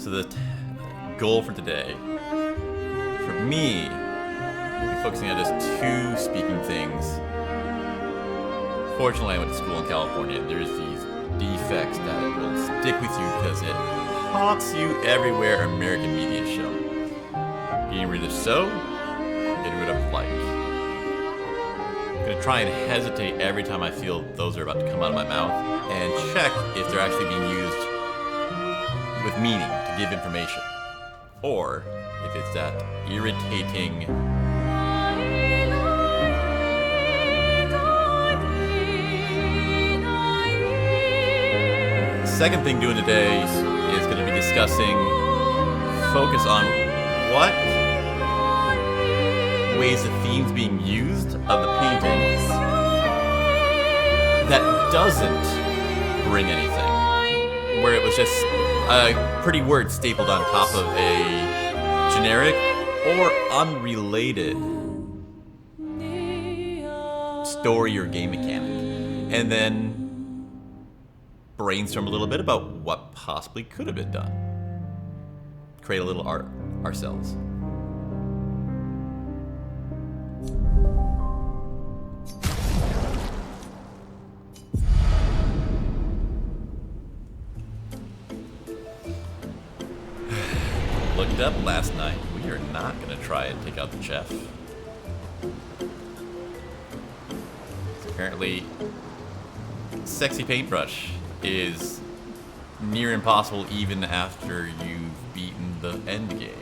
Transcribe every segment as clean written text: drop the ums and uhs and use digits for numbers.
So the goal for today, for me, will be focusing on just two speaking things. Fortunately, I went to school in California, and there's these defects that will stick with you because it haunts you everywhere American media show. Getting rid of so, getting rid of like. I'm going to try and hesitate every time I feel those are about to come out of my mouth and check if they're actually being used with meaning to give information. Or if it's that irritating second thing doing today is going to be discussing focus on what ways the theme's being used of the paintings that doesn't bring anything. Where it was just a pretty word stapled on top of a generic or unrelated story or game mechanic. And then brainstorm a little bit about what possibly could have been done. Create a little art ourselves. Looked up last night. We are not going to try and take out the chef. Apparently, sexy paintbrush is near impossible even after you've beaten the end game.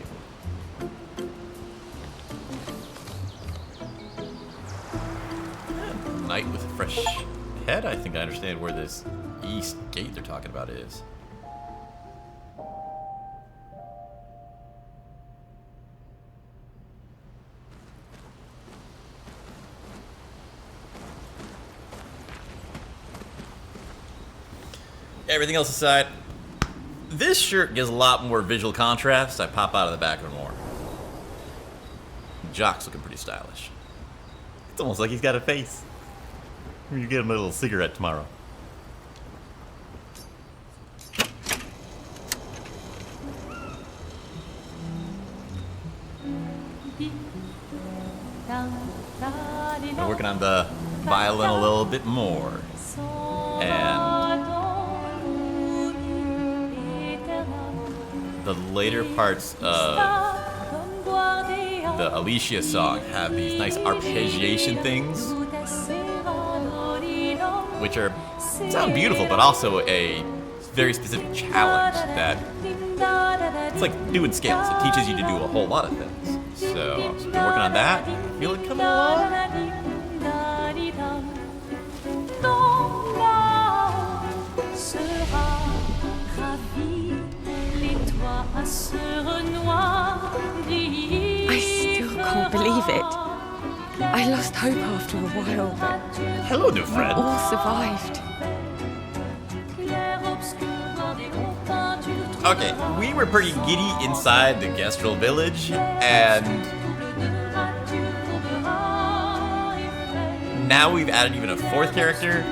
Knight with a fresh head. I think I understand where this east gate they're talking about is. Everything else aside, this shirt gives a lot more visual contrast. I pop out of the back of it more. Jock's looking pretty stylish. It's almost like he's got a face. You get him a little cigarette tomorrow. I'm working on the violin a little bit more. And the later parts of the Alicia song have these nice arpeggiation things, which sound beautiful, but also a very specific challenge that it's like doing scales. It teaches you to do a whole lot of things. So I've been working on that. Feel it coming along. I still can't believe it. I lost hope after a while, but hello, new friend. All survived. Okay, we were pretty giddy inside the Gestrel village, and now we've added even a fourth character.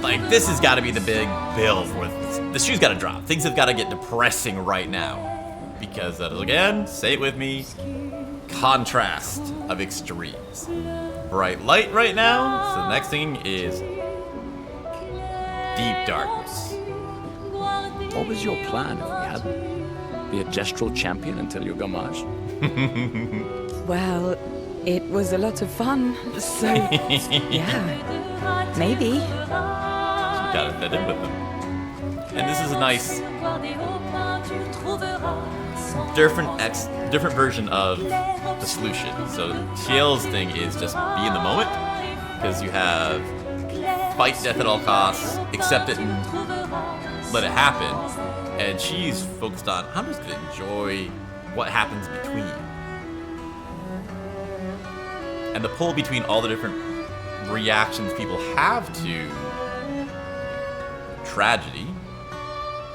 Like, this has got to be the big build where the shoe's got to drop. Things have got to get depressing right now. Because that is, again, say it with me, contrast of extremes. Bright light right now, so the next thing is deep darkness. What was your plan if we had be a gestural champion until you gamage? Well, it was a lot of fun, so yeah, maybe. So you gotta fit in with them. And this is a nice different version of the solution. So Ciel's thing is just be in the moment, because you have fight death at all costs, accept it and let it happen. And she's focused on, I'm just gonna enjoy what happens between. And the pull between all the different reactions people have to tragedy,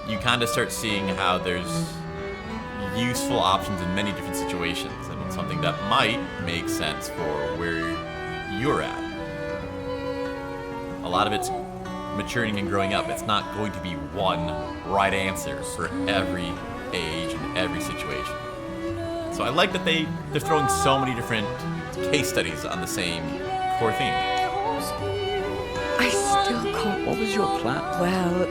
you kind of start seeing how there's useful options in many different situations, and something that might make sense for where you're at. A lot of it's maturing and growing up. It's not going to be one right answer for every age and every situation. So I like that they're throwing so many different case studies on the same core theme. I still can't. What was your plan? Well,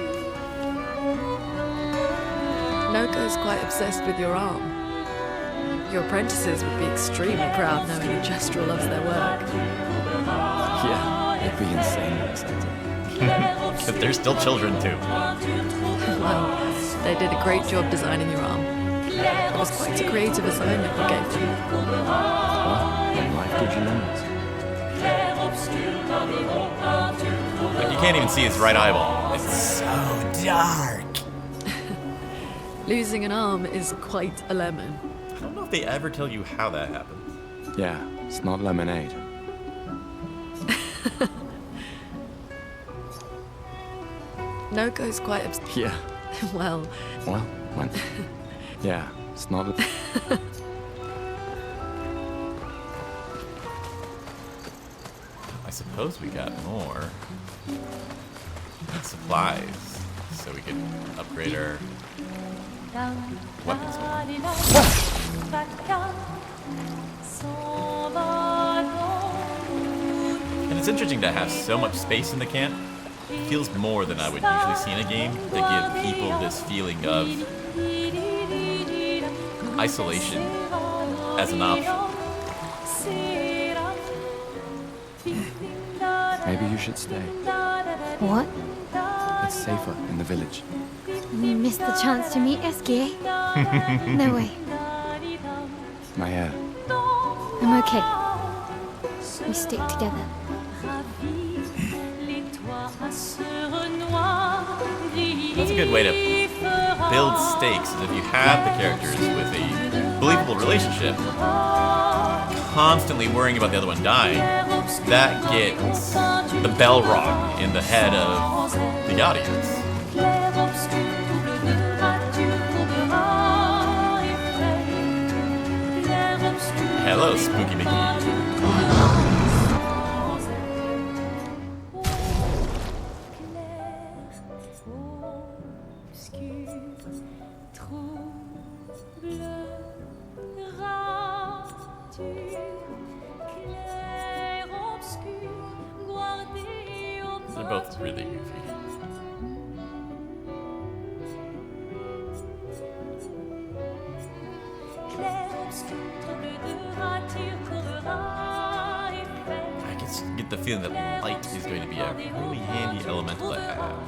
Noko's quite obsessed with your arm. Your apprentices would be extremely proud knowing a Gestural loves their work. Yeah, it'd be insane in the center. But they're still children too. Well, they did a great job designing your arm. It was quite a creative assignment you gave them. Well, life gives you lemons. Like you can't even see his right eyeball. It's so dark. Losing an arm is quite a lemon. I don't know if they ever tell you how that happened. Yeah, it's not lemonade. Noko's quite Yeah. well, Well, when? Yeah, it's not. I suppose we got more supplies, so we could upgrade our weapons more. And it's interesting to have so much space in the camp. It feels more than I would usually see in a game to give people this feeling of isolation as an option. Maybe you should stay. What? It's safer in the village. You missed the chance to meet Esky, eh? No way. My hair. I'm okay. We stick together. That's a good way to build stakes, is if you have the characters with a believable relationship, constantly worrying about the other one dying, that gets the bell rung in the head of the audience. Hello, Spooky Mickey. They're both really goofy. I just get the feeling that light is going to be a really handy elemental to have.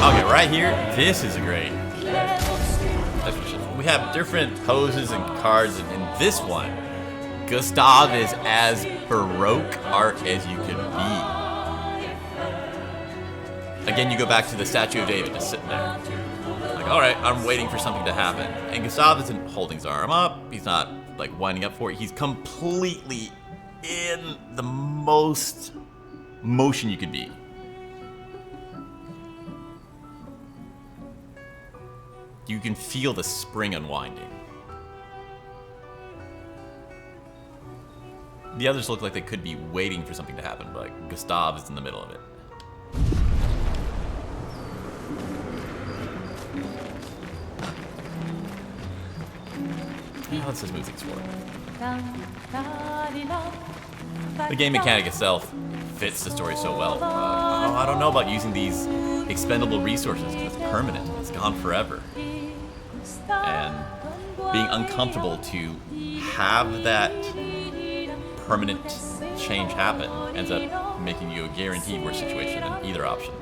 Okay, right here, this is great. We have different poses and cards, and in this one, Gustave is as Baroque art as you could be. Again, you go back to the statue of David just sitting there. Like, alright, I'm waiting for something to happen. And Gustave isn't holding his arm up, he's not like winding up for it, he's completely in the most motion you could be. You can feel the spring unwinding. The others look like they could be waiting for something to happen, but like Gustave is in the middle of it. Yeah, let's just move things forward. The game mechanic itself fits the story so well. I don't know about using these expendable resources because it's permanent. It's gone forever. And being uncomfortable to have that permanent change happen ends up making you a guaranteed worse situation in either option.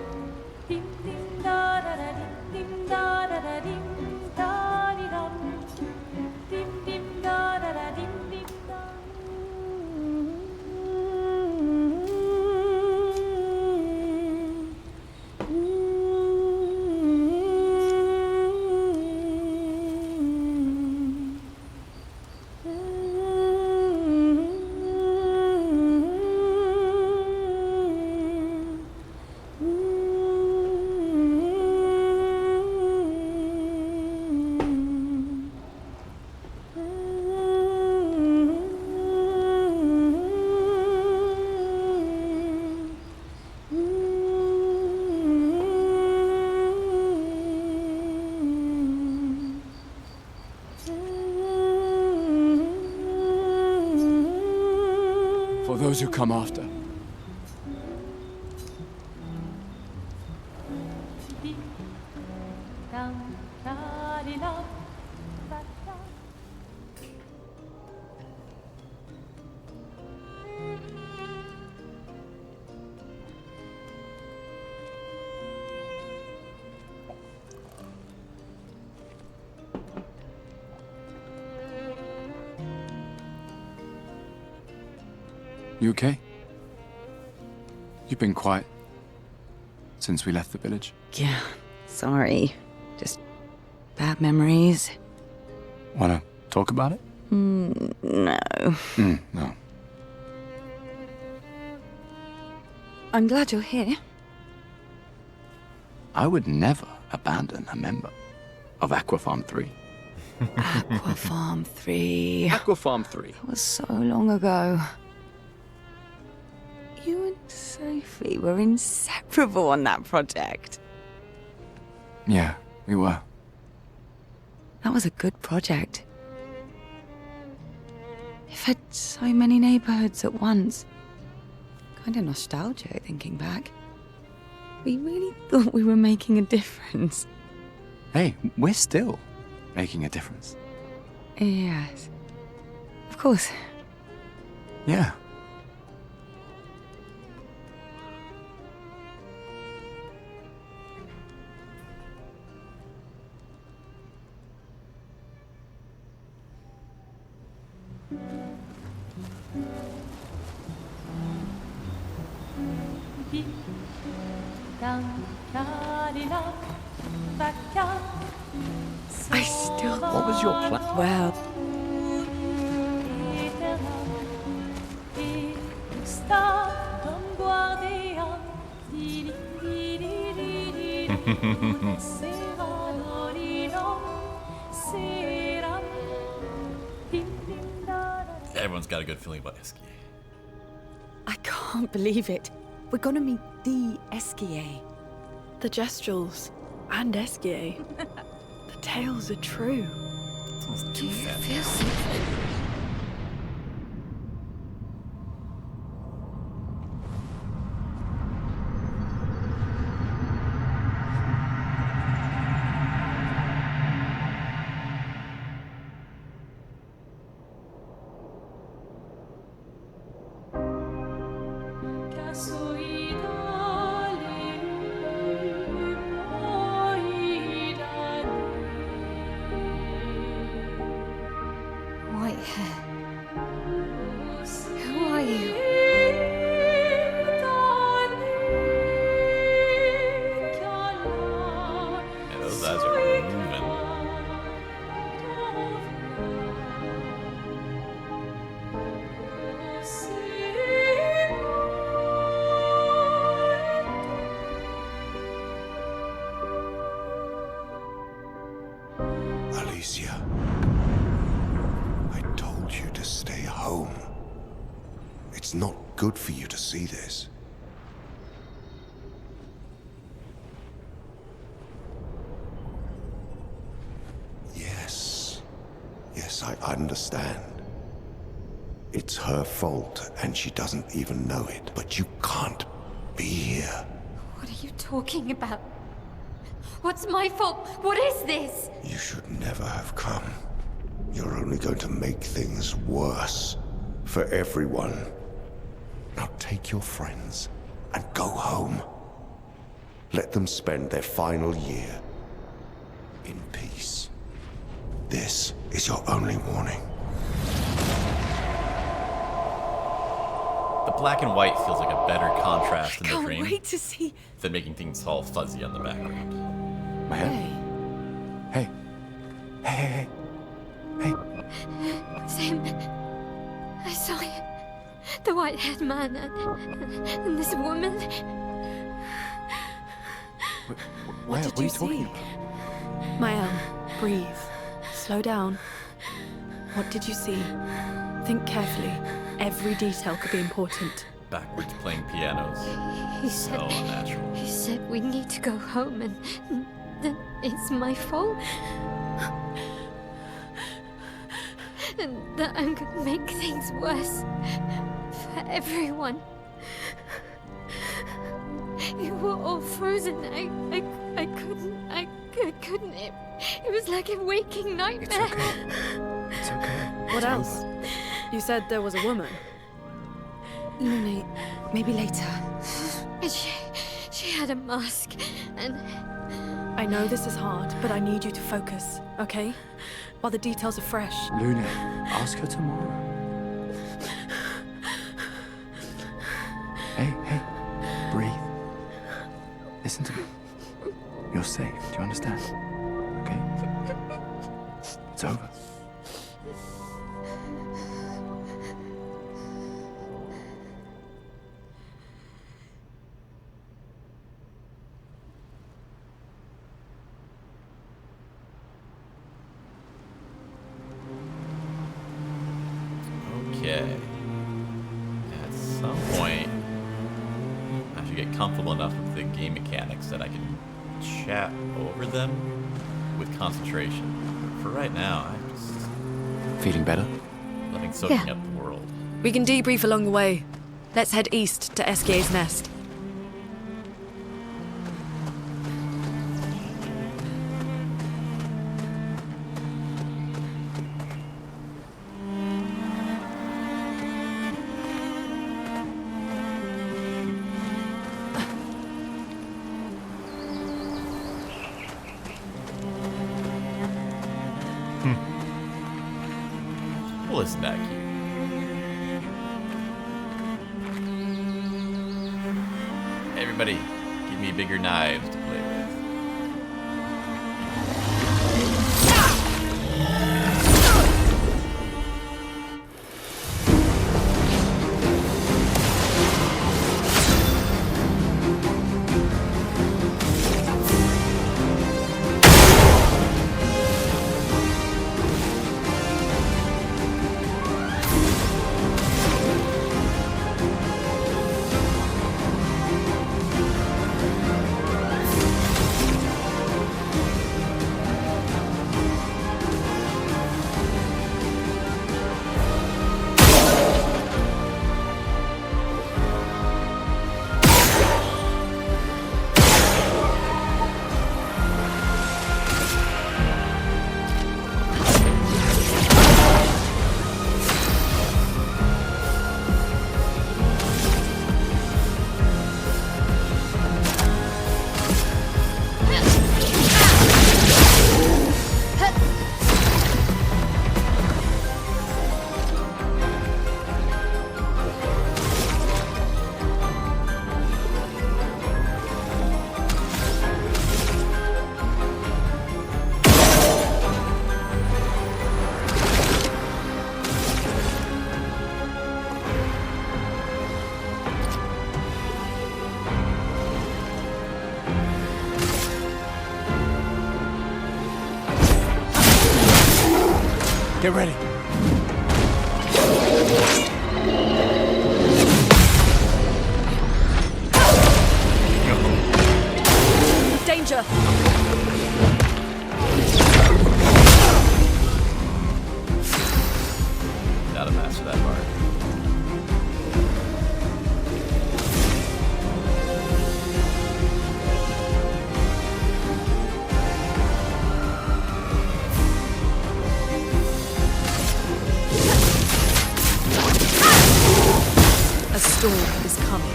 For those who come after. You okay? You've been quiet since we left the village. Yeah, sorry. Just bad memories. Wanna talk about it? No. No. I'm glad you're here. I would never abandon a member of Aquafarm 3. Aquafarm 3. Aquafarm 3. That was so long ago. You and Sophie were inseparable on that project. Yeah, we were. That was a good project. It fed so many neighborhoods at once. Kind of nostalgic thinking back. We really thought we were making a difference. Hey, we're still making a difference. Yes. Of course. Yeah. I still... What was your plan? Well, Everyone's got a good feeling about Esquier. I can't believe it. We're gonna meet the Esquier. The Gestrels and Esquier. The tales are true. It's almost too fat. Feel something. White hair. Who are you? Yeah, those eyes are moving. Alicia, I told you to stay home. It's not good for you to see this. Yes, I understand. It's her fault, and she doesn't even know it. But you can't be here. What are you talking about? What's my fault? What is this? You should never have come. You're only going to make things worse for everyone. Now take your friends and go home. Let them spend their final year in peace. This is your only warning. The black and white feels like a better contrast in the Can't dream wait to see. than making things all fuzzy on the background. My head? Hey. Hey. Sam, I saw you. The white-haired man and this woman. What did are you you talking see? about? Mayam, breathe. Slow down. What did you see? Think carefully. Every detail could be important. Backwards playing pianos. He So said, unnatural. he said we need to go home and that it's my fault. And that I'm gonna make things worse for everyone. You were all frozen. I couldn't. It was like a waking nightmare. It's okay. It's okay. What else? You said there was a woman. Luna, maybe later. And she had a mask, and I know this is hard, but I need you to focus, okay? While the details are fresh. Luna, ask her tomorrow. Hey. Breathe. Listen to me. You're safe. Do you understand? Okay? It's over. Okay. At some point, I should get comfortable enough with the game mechanics that I can chat over them with concentration. But for right now, I'm just Feeling better? letting soaking Yeah. up the world. We can debrief along the way. Let's head east to Esquier's nest. Well, isn't that cute? Everybody, give me bigger knives to play with. Get ready. Danger! Gotta master that part. is coming.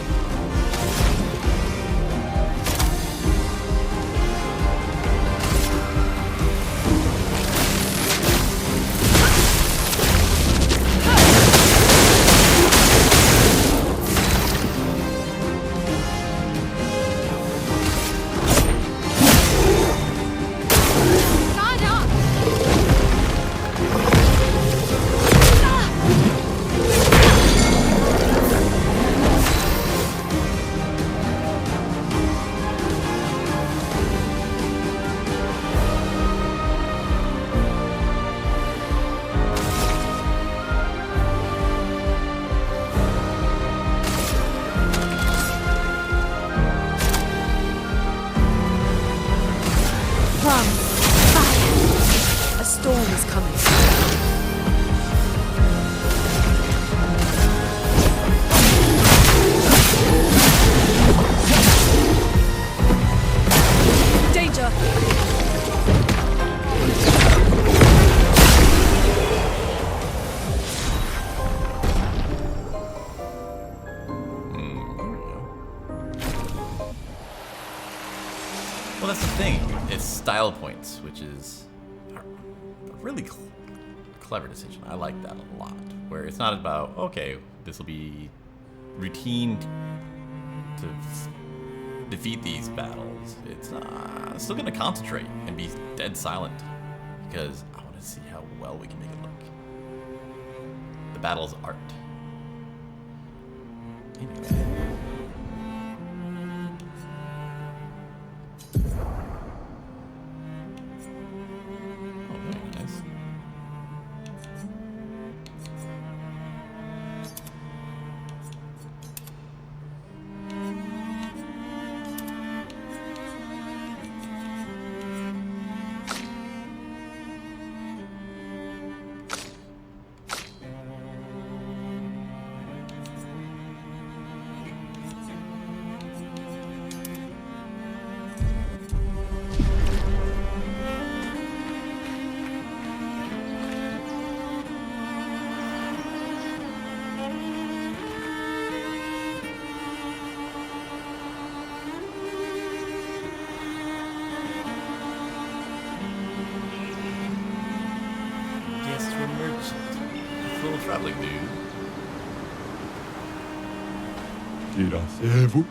A storm is coming. Danger! Well, that's the thing. It's style points, which is a really clever decision. I like that a lot. Where it's not about, okay, this will be routine to defeat these battles. It's still going to concentrate and be dead silent because I want to see how well we can make it look. The battle is art. Anyway. Little traveling dude. Diracez-vous.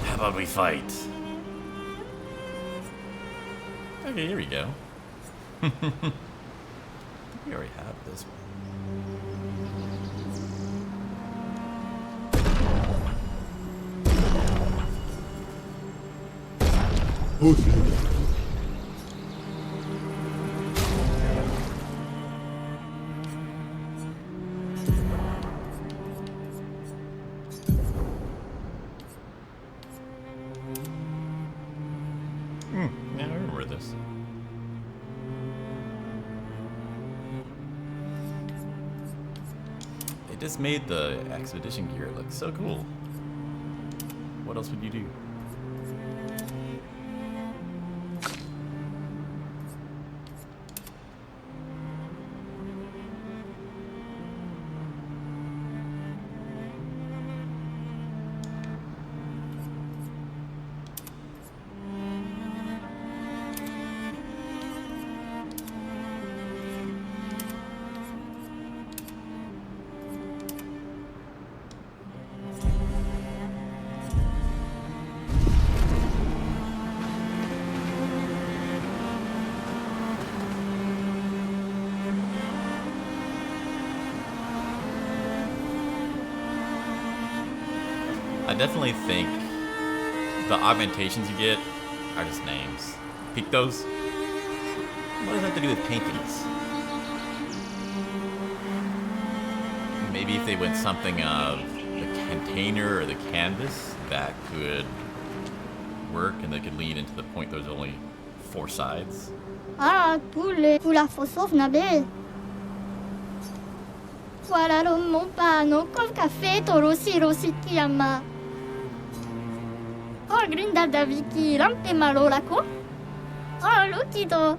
How about we fight? Okay, here we go. We already have this one. Yeah, I remember this. They just made the expedition gear look so cool. What else would you do? I definitely think the augmentations you get are just names. Pictos? What does that have to do with paintings? Maybe if they went something of the container or the canvas, that could work and they could lean into the point there's only 4 sides. Ah, pour la fosof nabe. Voilà lo mompano col caffè torosi rositiama. Oh, grinda da viki rampe malolako. Oh, lutido.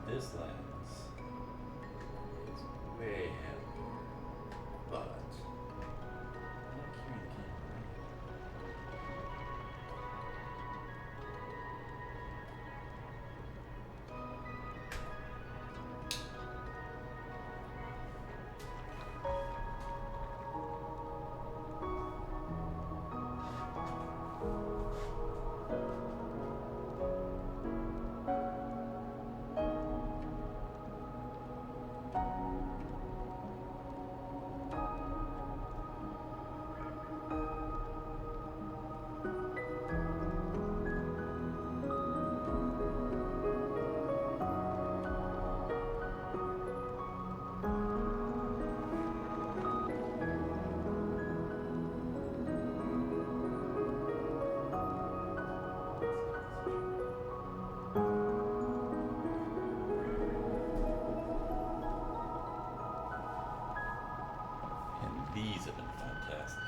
This lens is way heavy, but I'm not carrying the camera. These have been fantastic.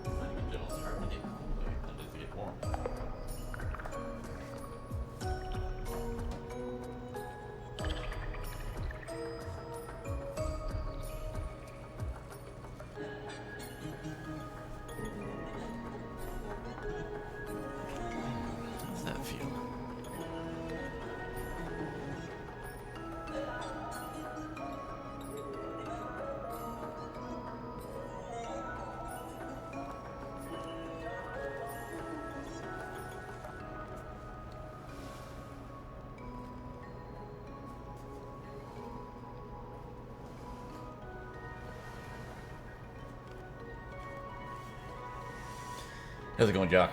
Finding a gentle's hard to get cool, though, not just to get warm. How's that feel? How's it going, Jock?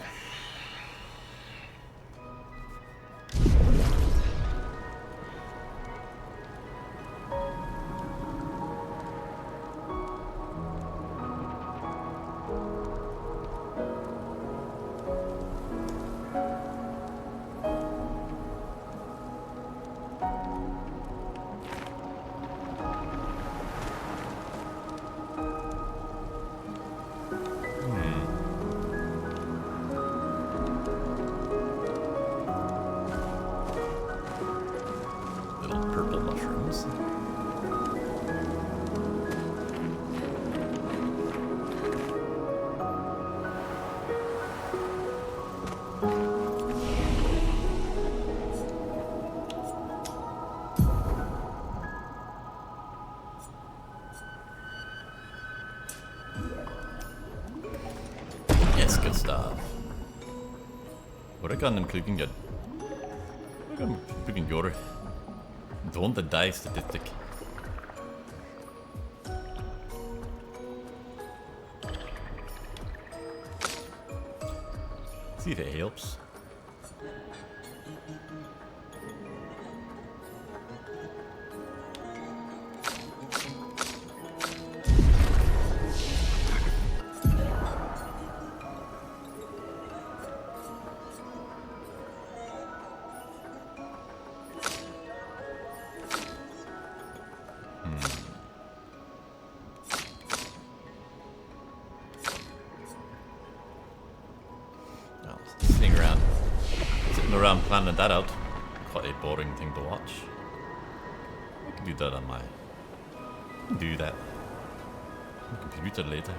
Yes, Gustave. Hvor kan den klikken gjøre? Hvor kan klikken gjøre? Don't the die statistic. See if it helps. Around planning that out. Quite a boring thing to watch. I can do that on my... do that on the computer later.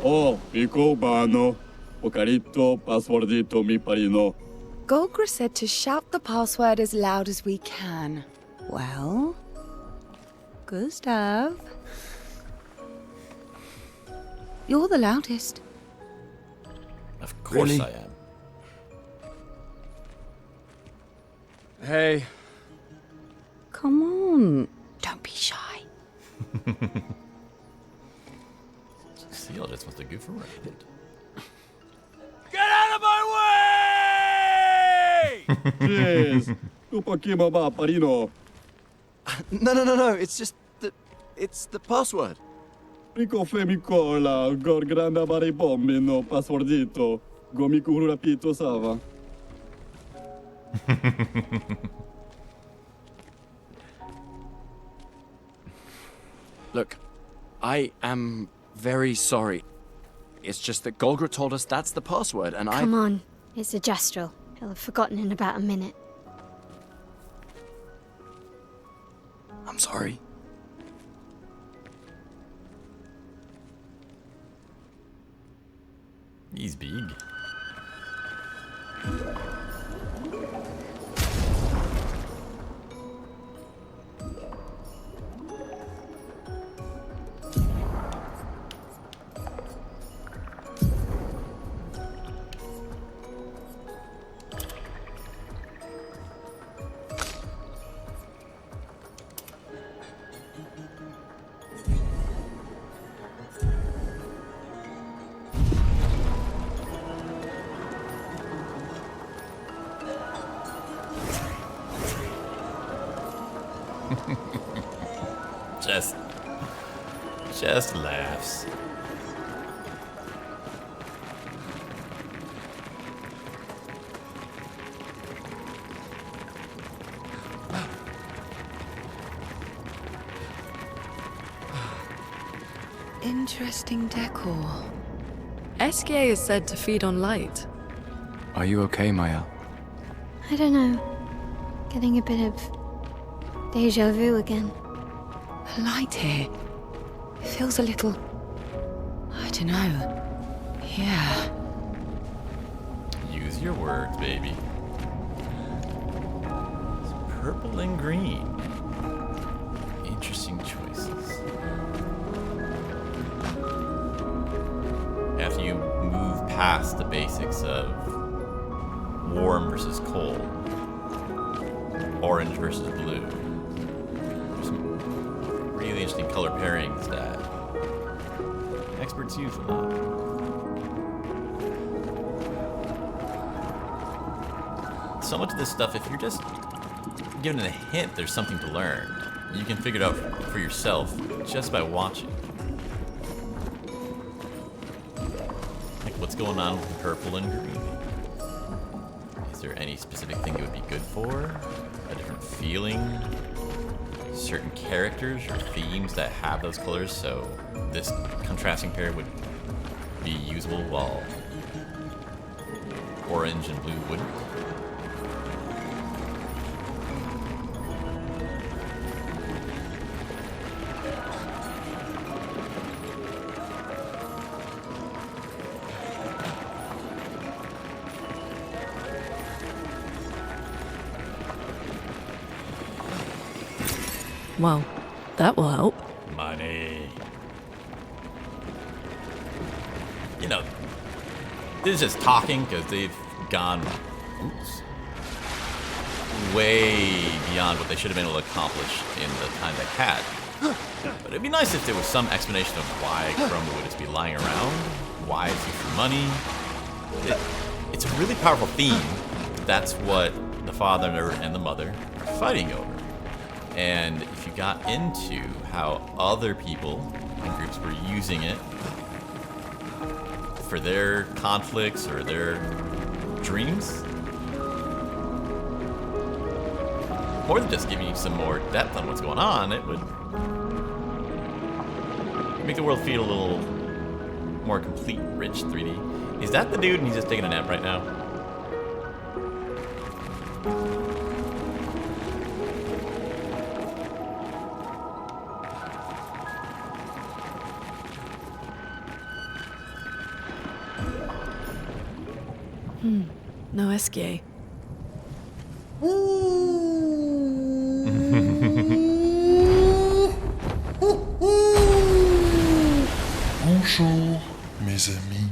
Oh, Pico Bano. Ocarito, passwordito mi parino. Golgra said to shout the password as loud as we can. Well, Gustave, you're the loudest. Of course Really? I am. Hey. Come on, don't be shy. See, I just wants to goof around. Get out of my way! Yes. Upakima ba parino. No. It's the password. Pico femicola, gor granda bari bombino, passwordito. Gomiku rapito sava. Look, I am very sorry. It's just that Golgra told us that's the password, and Come on, it's a gestural. He'll have forgotten in about a minute. I'm sorry. He's big. Just laughs. Interesting decor. SK is said to feed on light. Are you okay, Maya? I don't know. Getting a bit of deja vu again. The light here. It feels a little... I don't know. Yeah. Use your words, baby. It's purple and green. Interesting choices. After you move past the basics of warm versus cold, orange versus blue, there's some really interesting color pairings that experts use a lot. So much of this stuff, if you're just given a hint there's something to learn, you can figure it out for yourself just by watching. Like what's going on with purple and green? Is there any specific thing it would be good for? A different feeling? Certain characters or themes that have those colors, so this contrasting pair would be usable while orange and blue wouldn't? Well, that will help. Money. You know, this is just talking because they've gone way beyond what they should have been able to accomplish in the time they had. But it'd be nice if there was some explanation of why Crumb would just be lying around, why it's used for money. It's a really powerful theme. That's what the father and the mother are fighting over. And if you got into how other people and groups were using it for their conflicts or their dreams, more than just giving you some more depth on what's going on, it would make the world feel a little more complete, rich 3D. Is that the dude and he's just taking a nap right now? No Esquier. Bonjour, mes amis.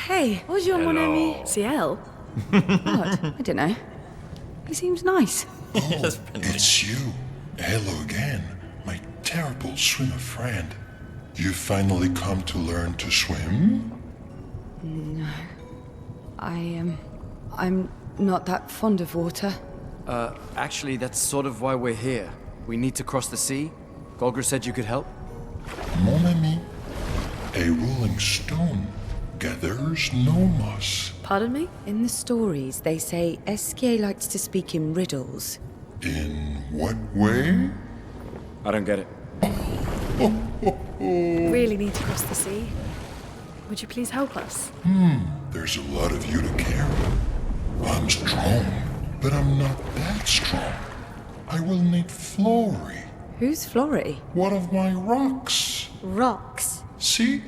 Hey, Bonjour, mon ami. Ciel. what? I don't know. He seems nice. Oh, it's you. Hello again, my terrible swimmer friend. You finally come to learn to swim? No. I'm not that fond of water. Actually, that's sort of why we're here. We need to cross the sea. Golger said you could help. Mon ami, a rolling stone gathers no moss. Pardon me? In the stories, they say Esquier likes to speak in riddles. In what way? I don't get it. Really need to cross the sea. Would you please help us? There's a lot of you to carry. I'm strong, but I'm not that strong. I will need Flory, Who's Flory? one of my rocks. Rocks. See?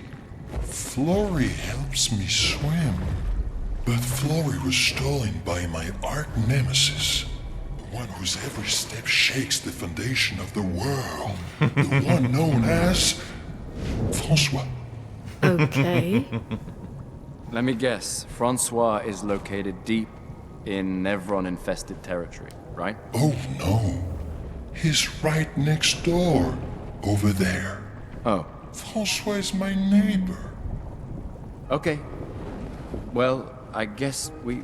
Flory helps me swim. But Flory was stolen by my arch nemesis. One whose every step shakes the foundation of the world. The one known as François. Okay. Let me guess. Francois is located deep in Nevron-infested territory, right? Oh no. He's right next door. Over there. Oh, François is my neighbor. okay. Well, I guess we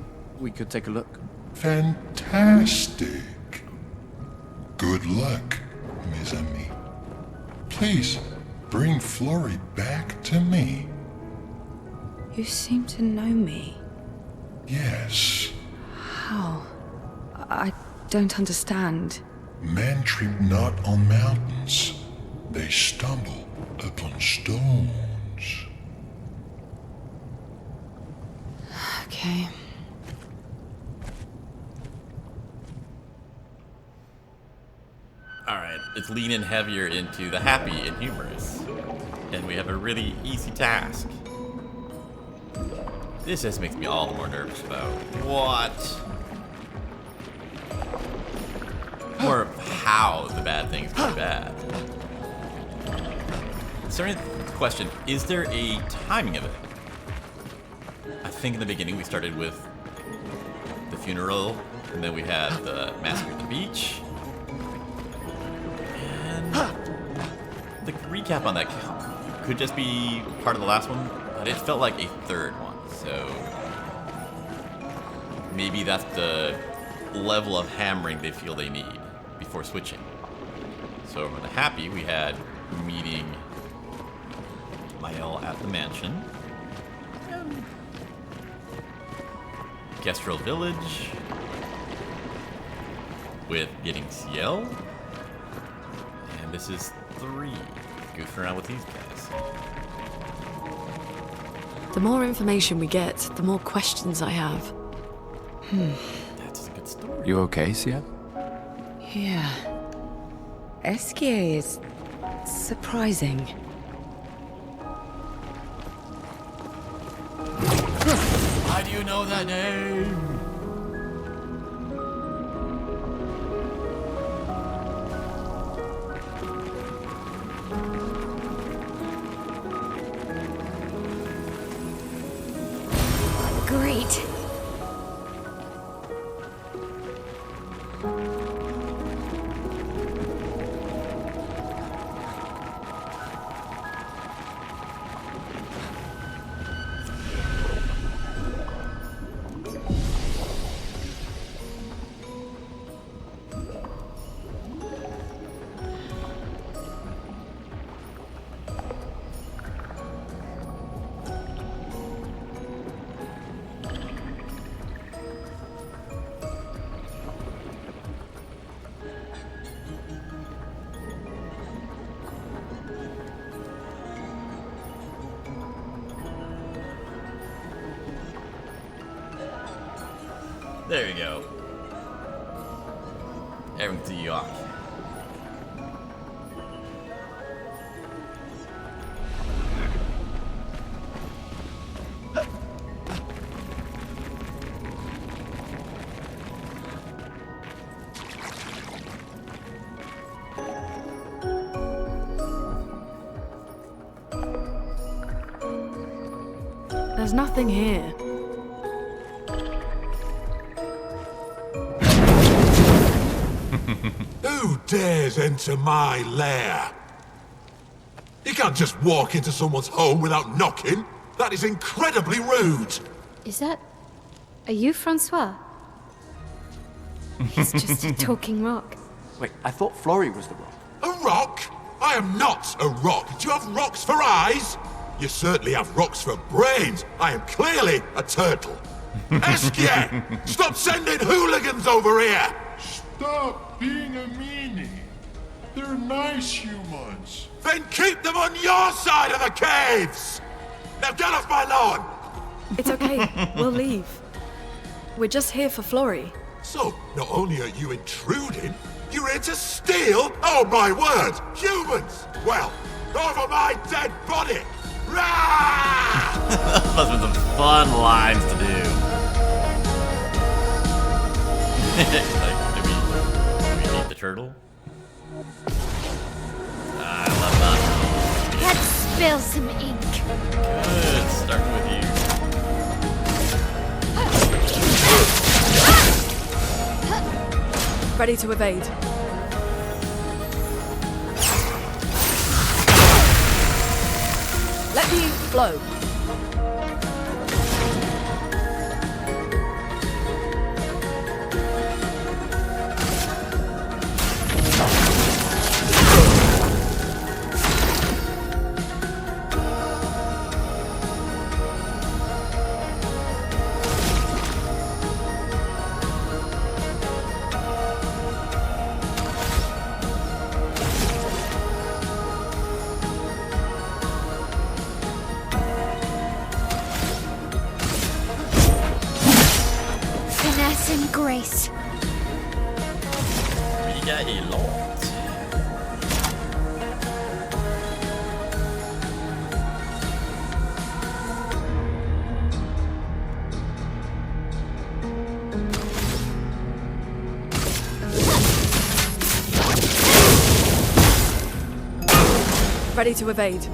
could take a look. Fantastic. Good luck, mes amis. Please, bring Flory back to me. You seem to know me. Yes. How? I don't understand. Men trip not on mountains. They stumble upon stones. Okay. Alright, let's lean in heavier into the happy and humorous. And we have a really easy task. This just makes me all the more nervous about what? More of how the bad things go bad. Starting with the question, is there a timing of it? I think in the beginning we started with the funeral, and then we had the massacre at the beach. And the recap on that could just be part of the last one, but it felt like a third one. So maybe that's the level of hammering they feel they need before switching. So over the happy, we had meeting Mael at the mansion. Kestrel Village with getting Ciel. And this is 3. Goofing around with these guys. The more information we get, the more questions I have. That's a good story. You okay, Sia? Yeah. Esquier is surprising. Why do you know that name? great. There you go. Everything to York. There's nothing here. Who dares enter my lair? You can't just walk into someone's home without knocking. That is incredibly rude. Is that... Are you Francois? He's just a talking rock. Wait, I thought Florrie was the rock. A rock? I am not a rock. Do you have rocks for eyes? You certainly have rocks for brains. I am clearly a turtle. Esquire! Stop sending hooligans over here! Stop being a meanie. They're nice humans. Then keep them on your side of the caves! Now get off my lawn! It's okay. We'll leave. We're just here for Florrie. So, not only are you intruding, you're here to steal? Oh my word! Humans! Well, over my dead body! Rah! Must have been some fun lines to do. Like, do we eat the turtle? I love that. Let's spill some ink. Good, starting with you. Ready to evade. Let me flow. Finesse and grace. We got a lot. Ready to evade.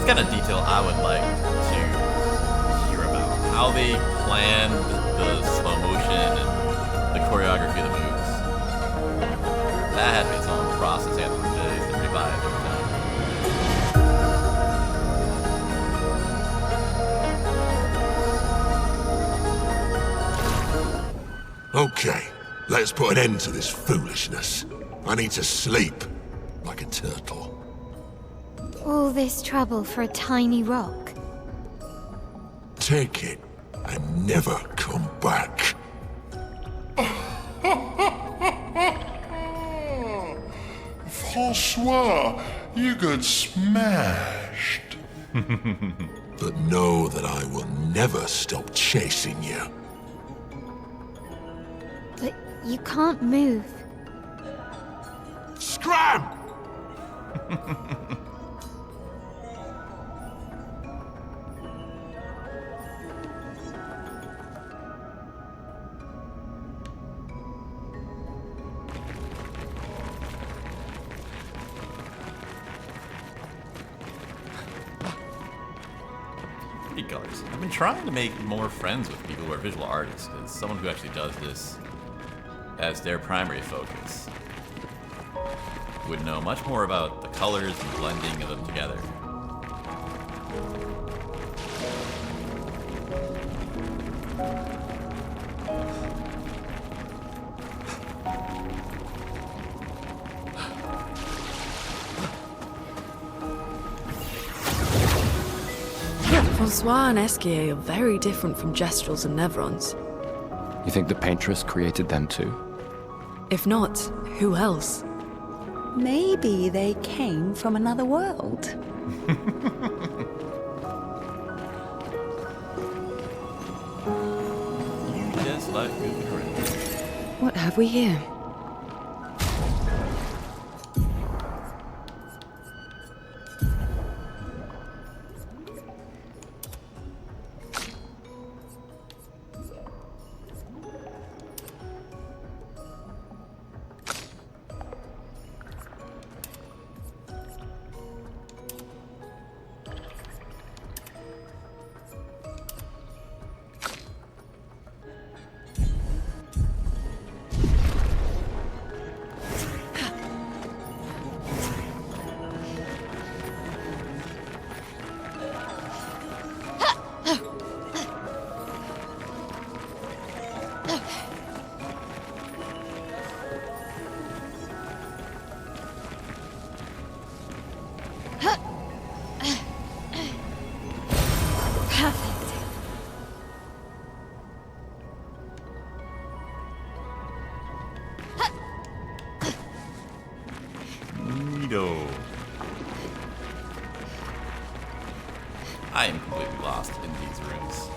Kind of detail I would like to hear about. How they planned the slow motion and the choreography of the moves. That had to be its own process and to revive every Okay, let's put an end to this foolishness. I need to sleep like a turtle. All this trouble for a tiny rock. Take it and never come back. Francois, you got smashed. But know that I will never stop chasing you. But you can't move. Scram! Colors. I've been trying to make more friends with people who are visual artists, because someone who actually does this as their primary focus would know much more about the colors and blending of them together. Francois and Esquier are very different from Gestrels and Nevrons. You think the paintress created them too? If not, who else? Maybe they came from another world. You just like moving around. What have we here? I am completely lost in these rooms.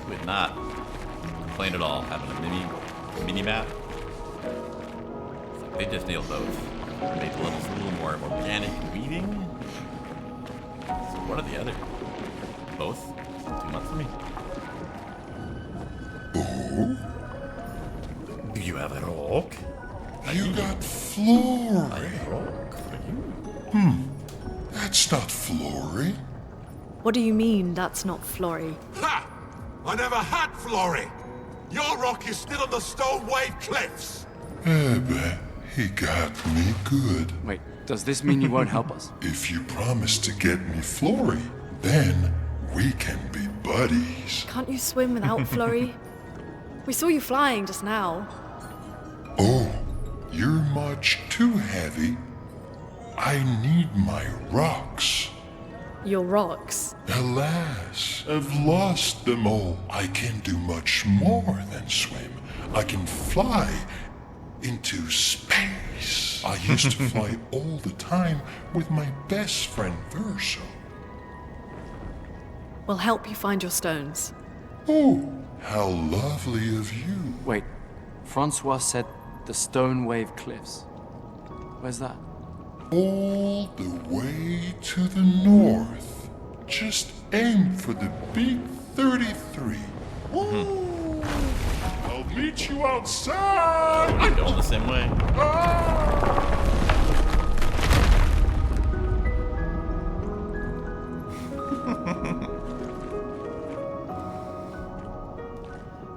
Would not complain at all having a mini map. It's like they just nailed both. Made the levels a little more organic weaving. So what are the other? Both? Too much for me. Oh? Do you have a rock? You got Flory. I have a rock for you. That's not Flory. What do you mean that's not Flory? Ha! I never had Flory! Your rock is still on the Stone Wave Cliffs! But he got me good. Wait, does this mean you won't help us? If you promise to get me Flory, then we can be buddies. Can't you swim without Flory? We saw you flying just now. Oh, you're much too heavy. I need my rocks. Your rocks? Alas, I've lost them all. I can do much more than swim. I can fly into space. I used to fly all the time with my best friend Verso. We'll help you find your stones. Oh, how lovely of you. Wait, Francois said the Stone Wave Cliffs. Where's that? All the way to the north. Just aim for the big 33. Woo! I'll meet you outside. Are you going the same way?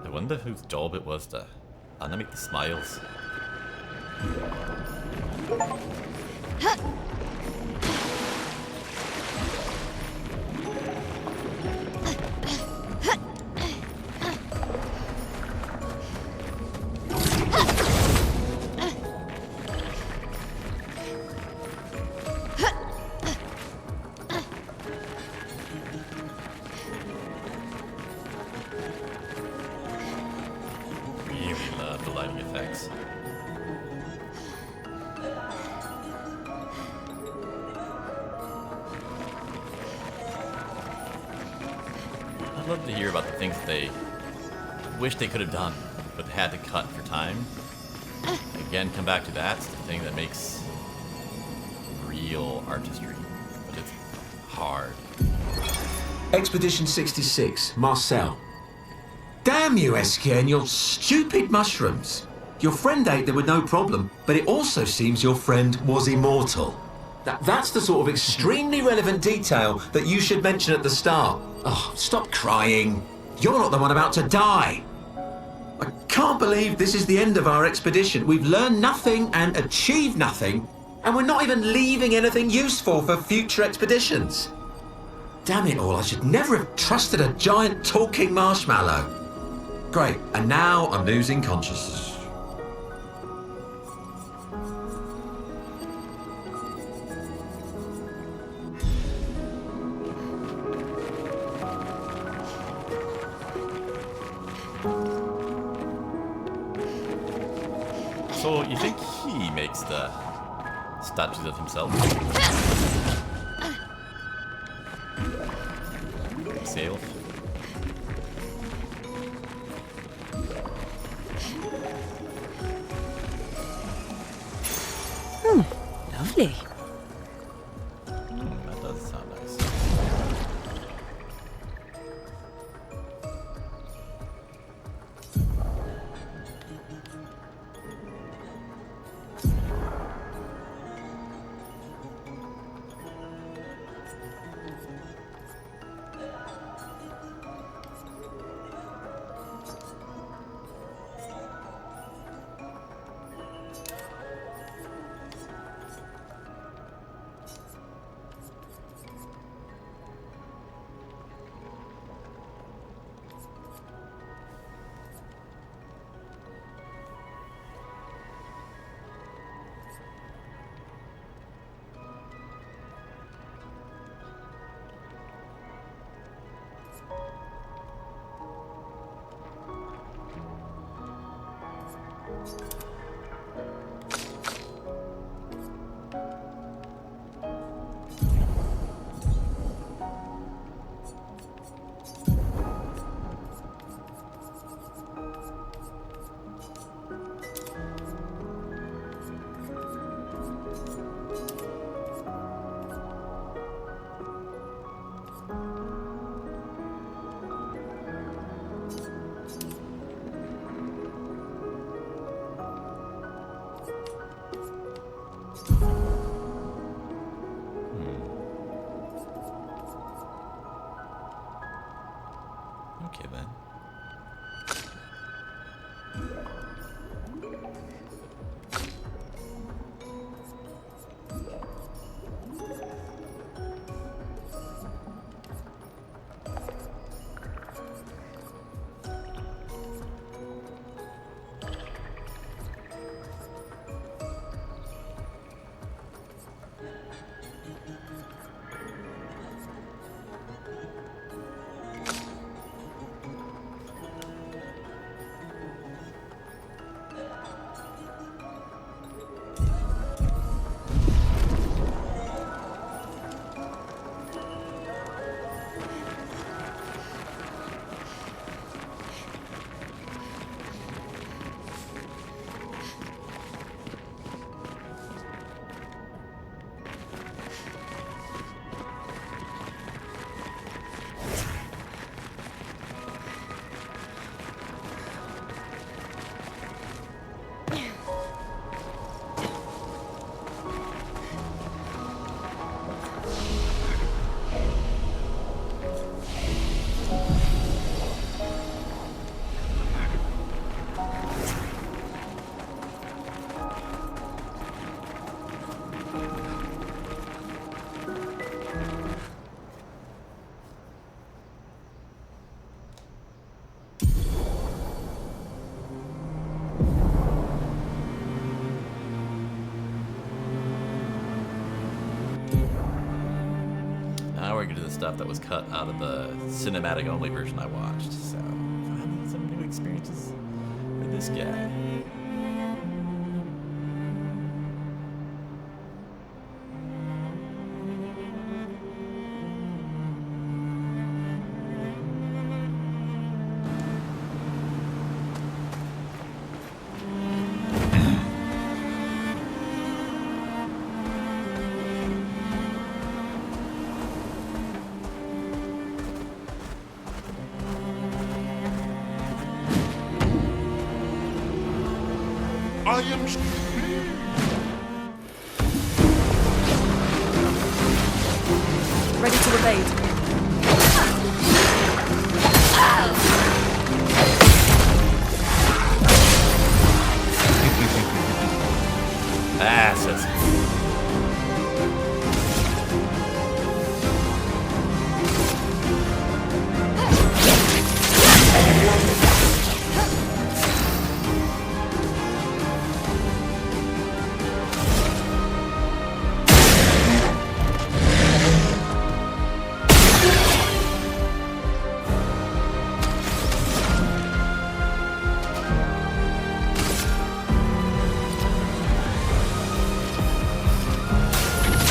I wonder whose job it was to animate the smiles. love to hear about the things that they wish they could have done, but they had to cut for time. Again, come back to that's the thing that makes real artistry, but it's hard. Expedition 66, Marcel. Damn you, Eskia, and your stupid mushrooms. Your friend ate them with no problem, but it also seems your friend was immortal. That's the sort of extremely relevant detail that you should mention at the start. Oh, stop crying. You're not the one about to die. I can't believe this is the end of our expedition. We've learned nothing and achieved nothing, and we're not even leaving anything useful for future expeditions. Damn it all, I should never have trusted a giant talking marshmallow. Great, and now I'm losing consciousness. So, you think he makes the statues of himself? Himself? Lovely. That does sound nice. Okay then. Now we're getting to the stuff that was cut out of the cinematic only version I watched. So, finding some new experiences with this guy. Ready to evade. Asses.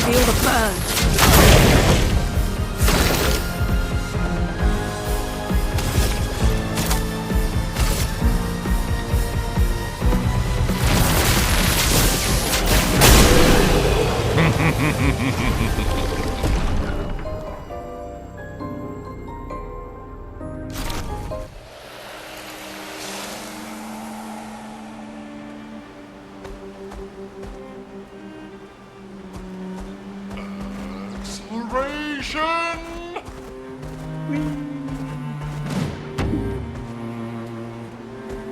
Feel the burn. Acceleration!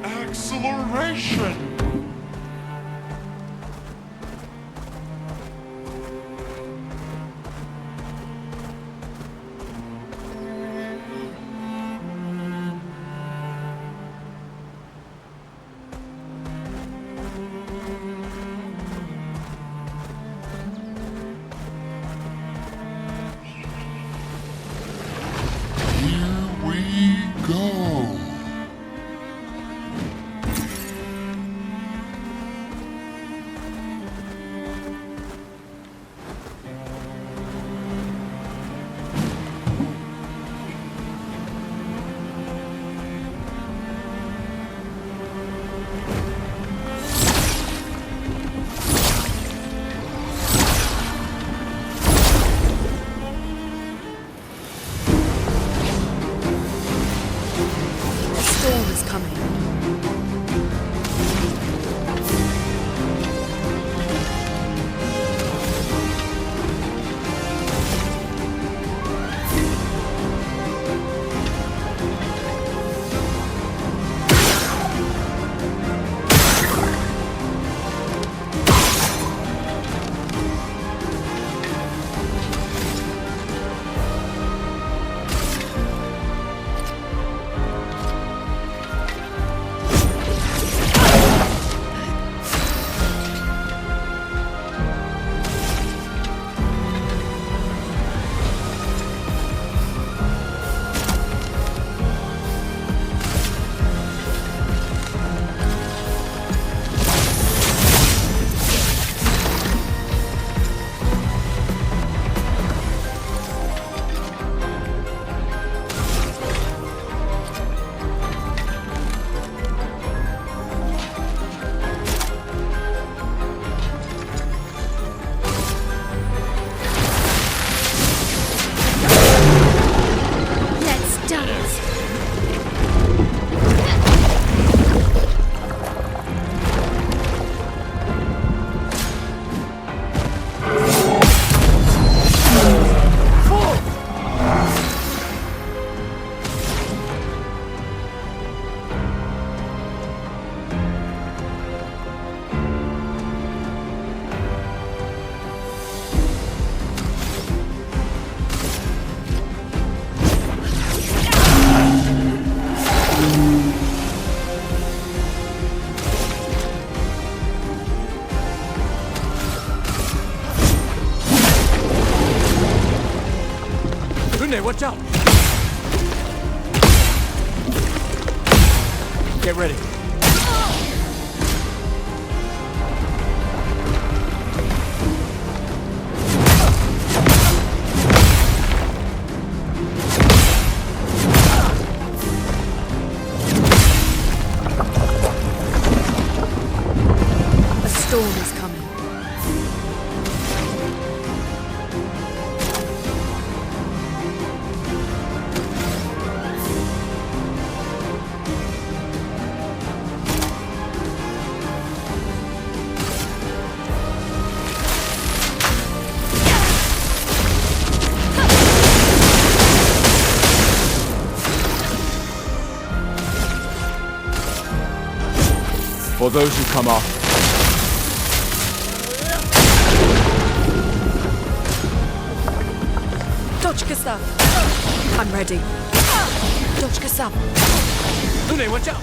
Acceleration! Here we go. A storm is coming. Let's dance. Watch out! Get ready. A storm is coming. For those who come after. Dodge, Gustave. I'm ready. Dodge, Gustave. Lune, watch out!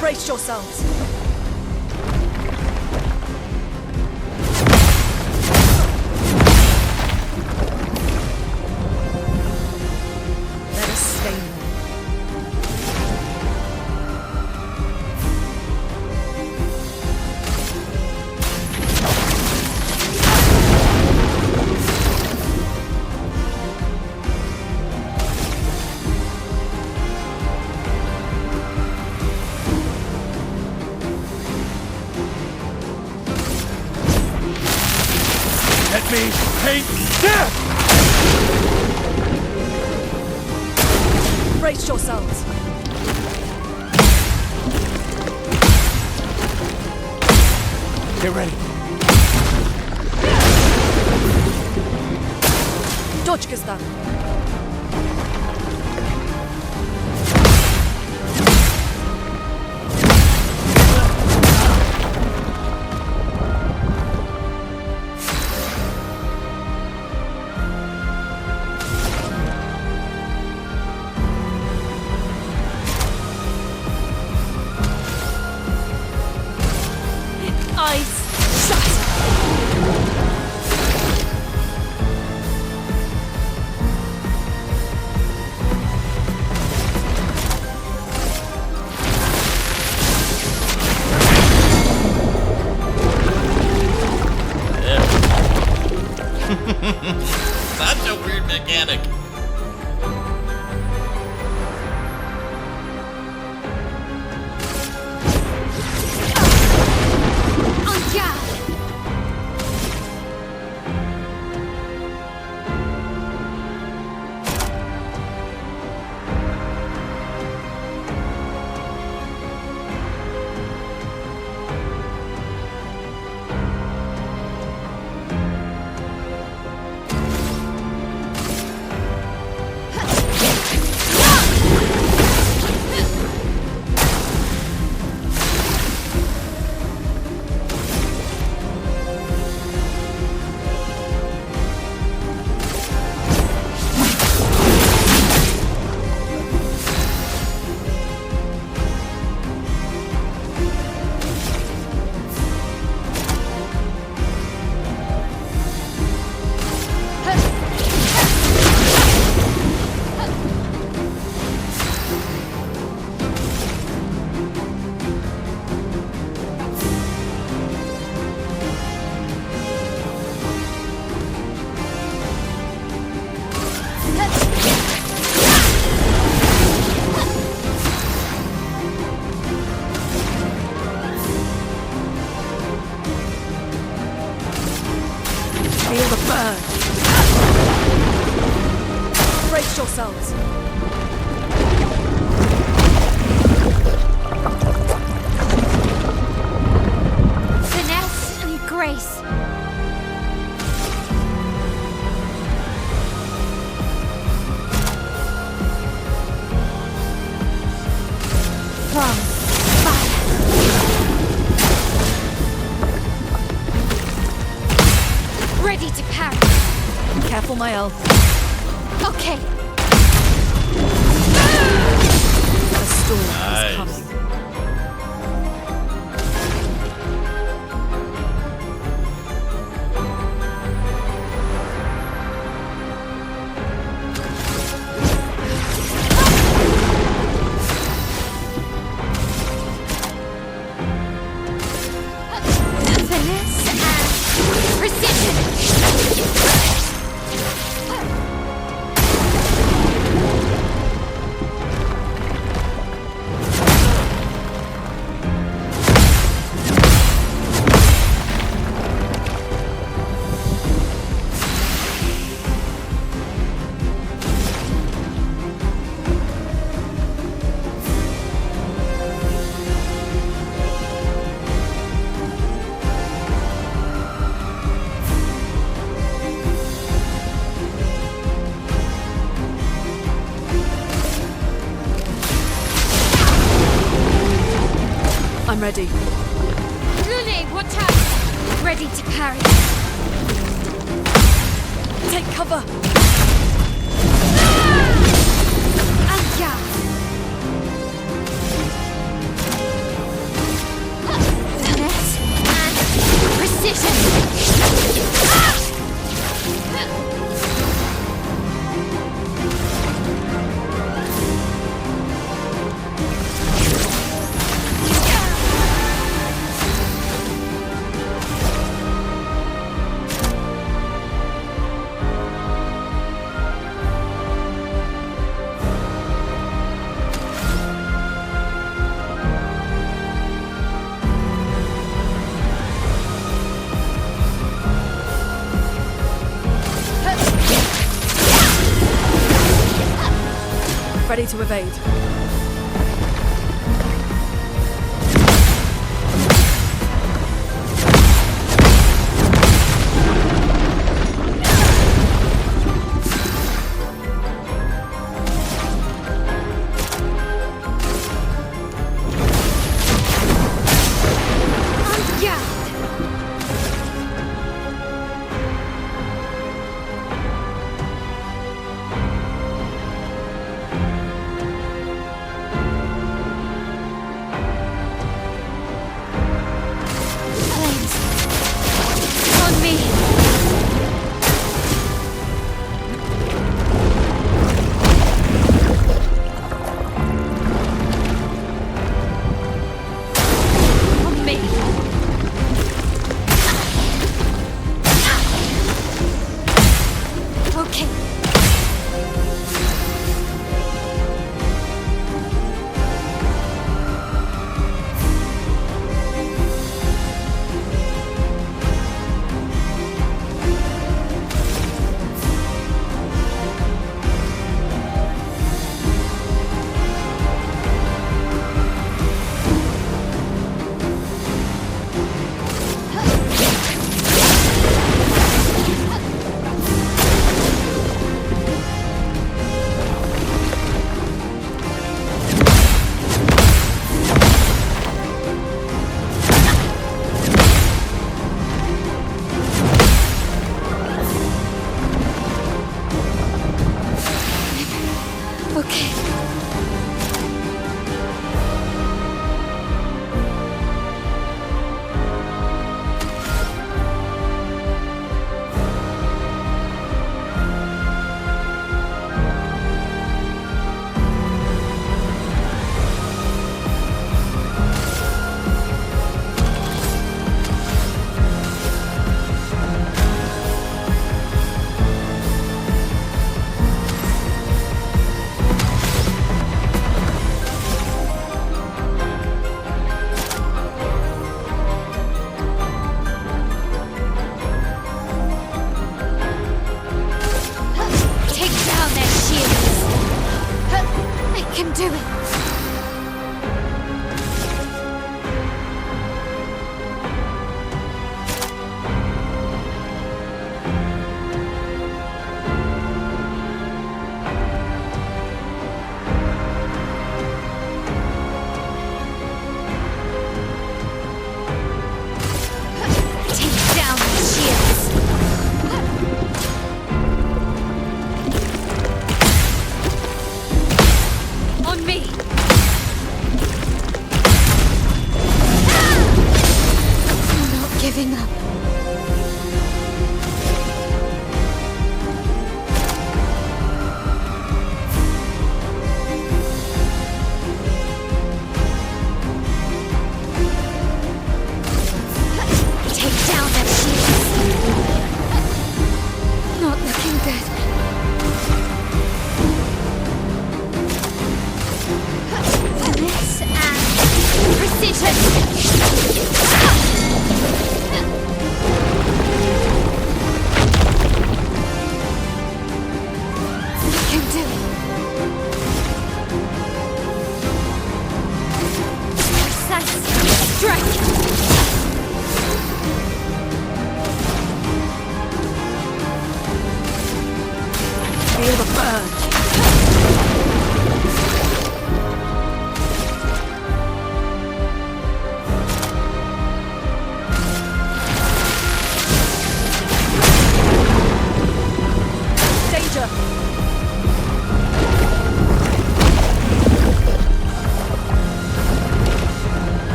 Brace yourselves. Let us stay there. Let me paint death! Brace yourselves. Get ready. Dodge, Gustave. Eyes shut. Such a weird mechanic. Oh, yeah! Feel the burn. Brace yourselves. Finesse and grace. From fire. Ready to parry. Careful, my elf. Okay. A storm Nice. is coming. I'm ready. Lune, watch out! Ready to carry. Take cover! Aya! Finesse and precision! Ready to evade.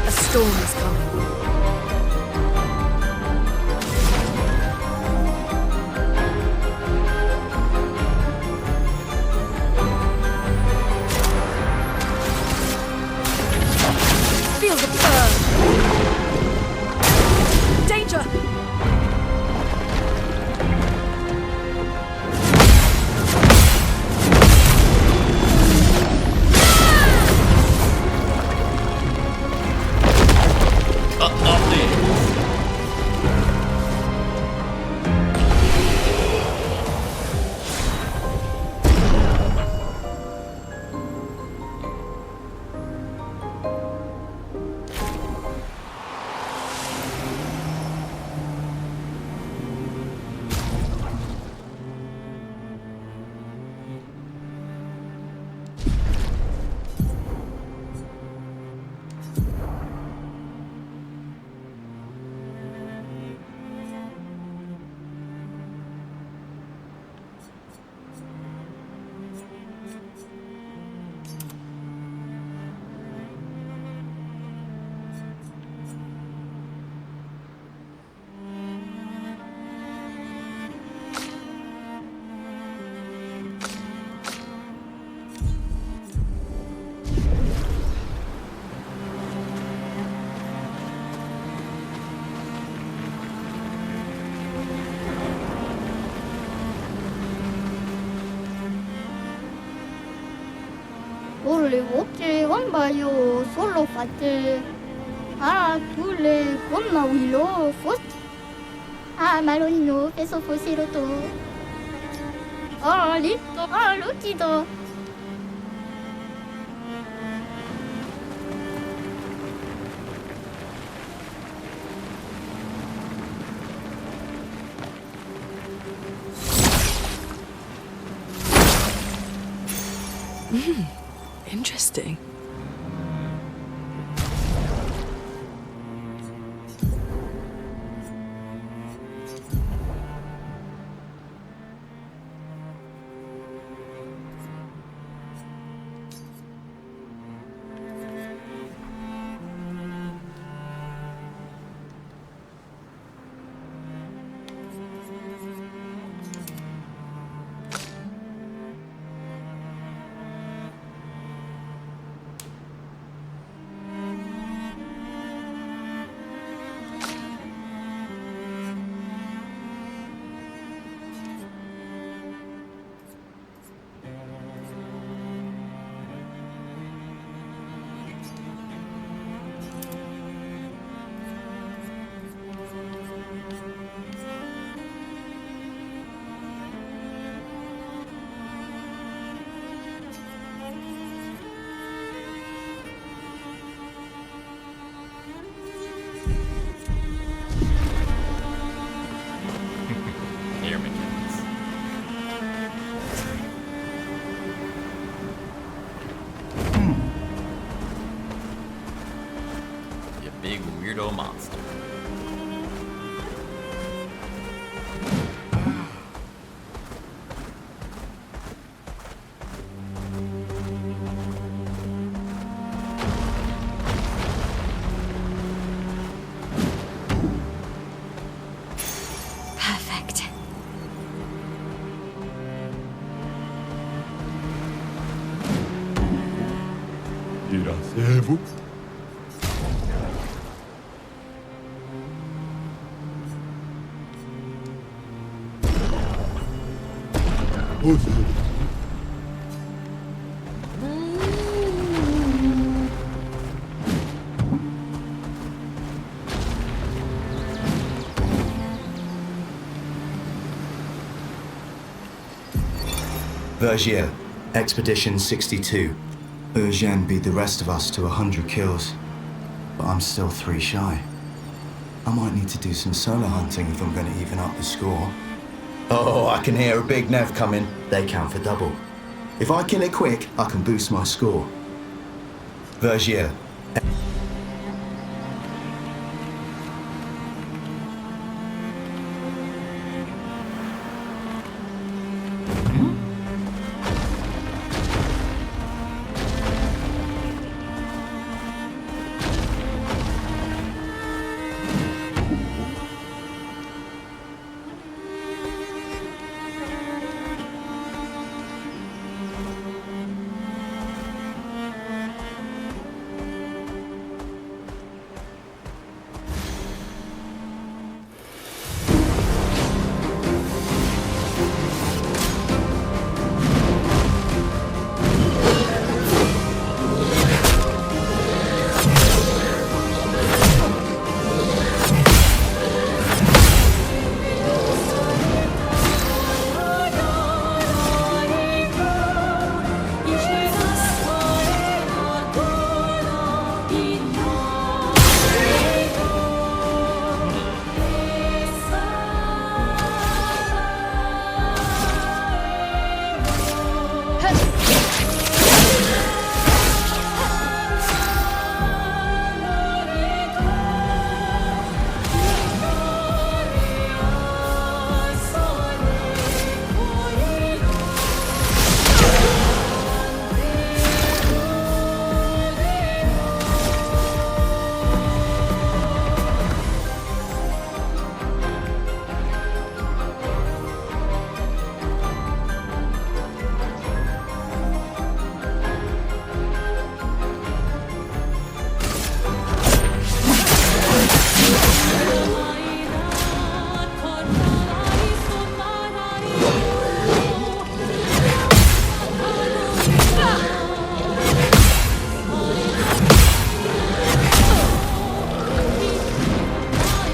A storm is coming. Feel the burn. Danger! volte un baio solo fatte a tous les comme Willow fost a malonino peso fosiroto a litto a lutido Interesting. Weirdo monster. Perfect. Dirasez-vous? Vergier, Expedition 62. Eugène beat the rest of us to 100 kills, but I'm still 3 shy. I might need to do some solo hunting if I'm going to even up the score. Oh, I can hear a big Nev coming. They count for double. If I kill it quick, I can boost my score. Vergier.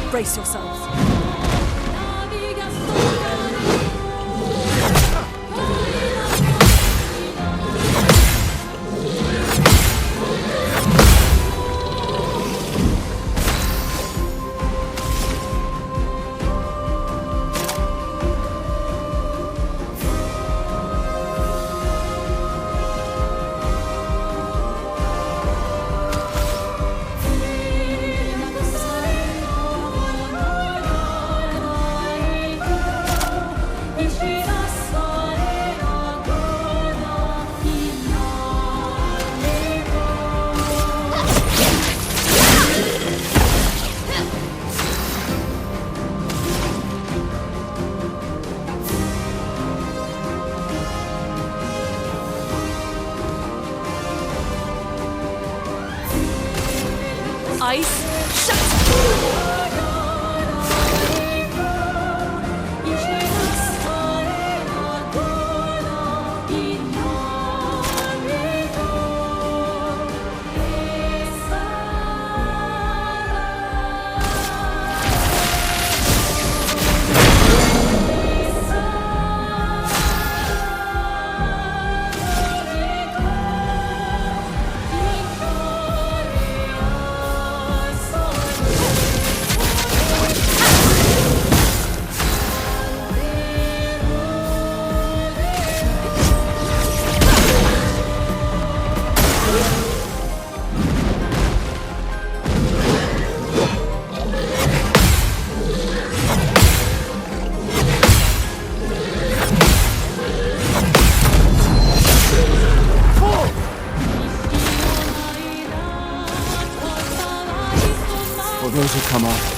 Brace yourselves. Ice, shut! For those who come up,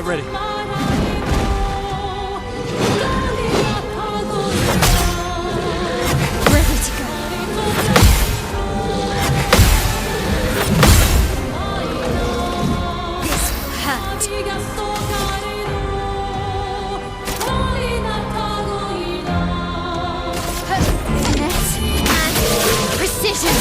Get ready. Ready to go. This will hurt. Finesse and precision.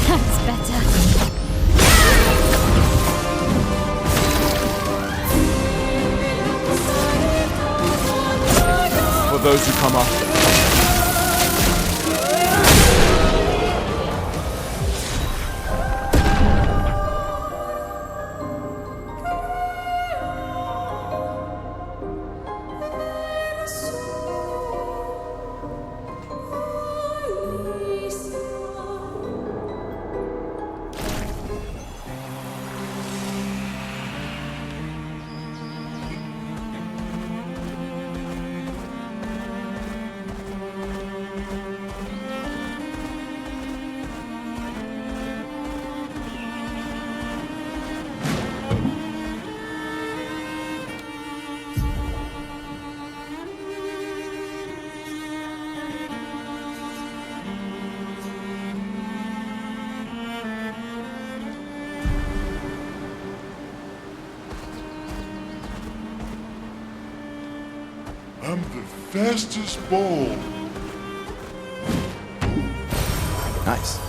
That's better. For those who come after. I'm the fastest ball. Nice.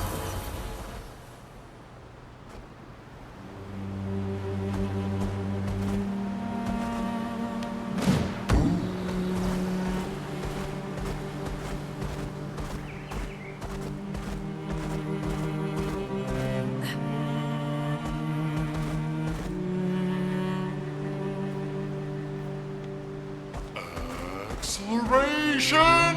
Acceleration!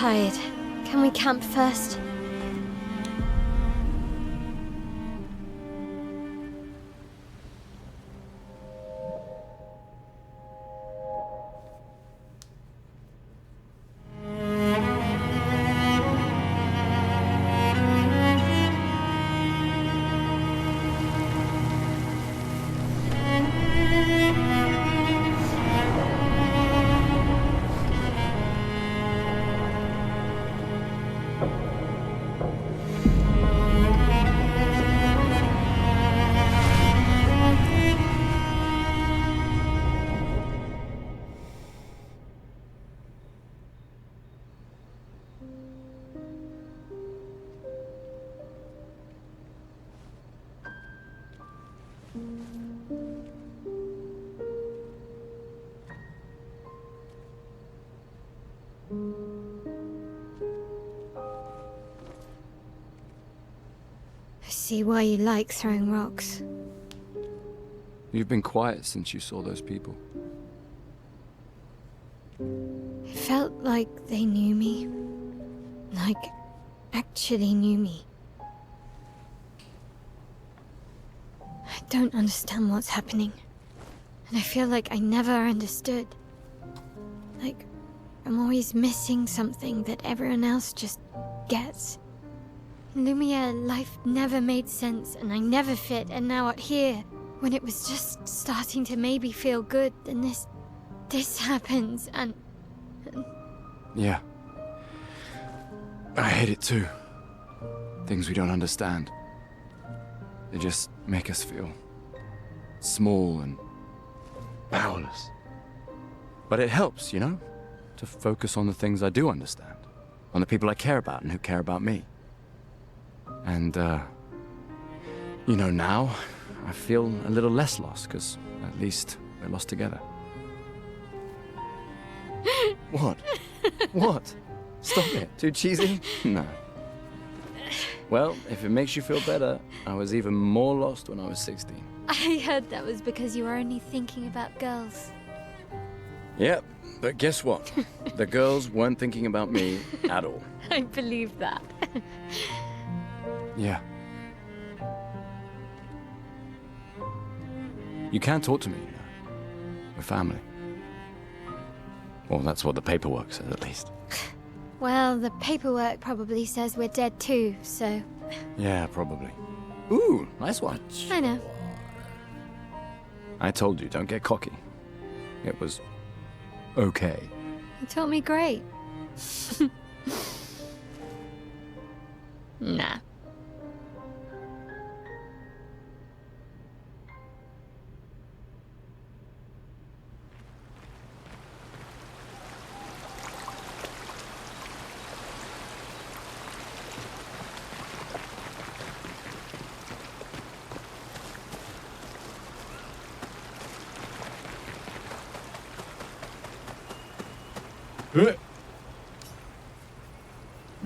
tired. Can we camp first? I see why you like throwing rocks. You've been quiet since you saw those people. It felt like they knew me. Like, actually knew me. I don't understand what's happening. And I feel like I never understood. Like, I'm always missing something that everyone else just gets. In Lumiere, life never made sense, and I never fit, and now out here, when it was just starting to maybe feel good, then this happens, and... Yeah. I hate it too. Things we don't understand. They just make us feel small and powerless. But it helps, you know, to focus on the things I do understand, on the people I care about and who care about me. And, you know, now I feel a little less lost, because at least we're lost together. What? What? Stop it. Too cheesy? No. Well, if it makes you feel better, I was even more lost when I was 16. I heard that was because you were only thinking about girls. Yep, but guess what? The girls weren't thinking about me at all. I believe that. Yeah. You can talk to me. We're family. Well, that's what the paperwork says, at least. Well, the paperwork probably says we're dead too, so... Yeah, probably. Ooh, nice one. I know. I told you, don't get cocky. It was... okay. You taught me great. Nah.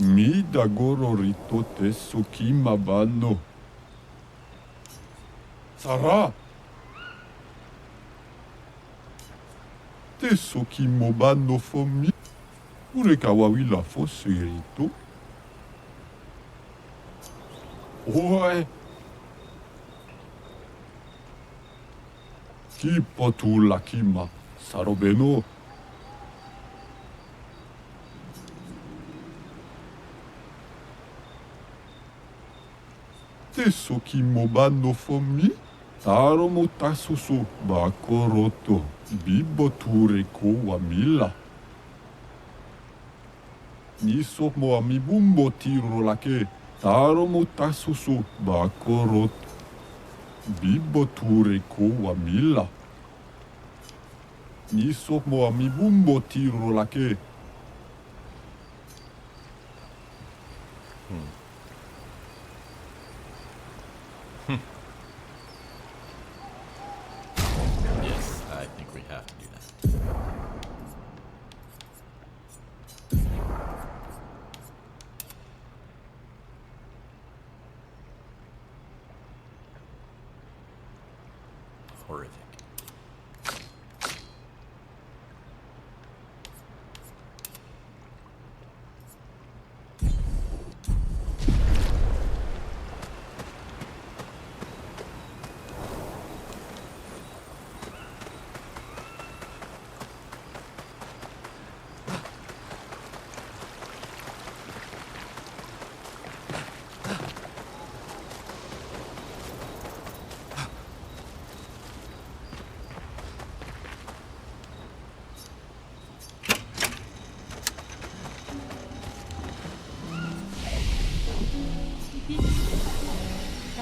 Mi dagoro rito teso kima bano. Sarah! Teso kimo bano for mi. Urekawawi la fosse rito. Oi! Kipo tu la kima. Sarobeno. Teso kimo bano for mi. Taro mo tasuso bakoroto. Bibo ture ko wa mila. Niso mo amibumbo tiro lake. Taro mo tasuso bakoroto. Bibo ture ko wa mila. Niso mo amibumbo tiro lake. Yes, I think we have to do that. Horrific.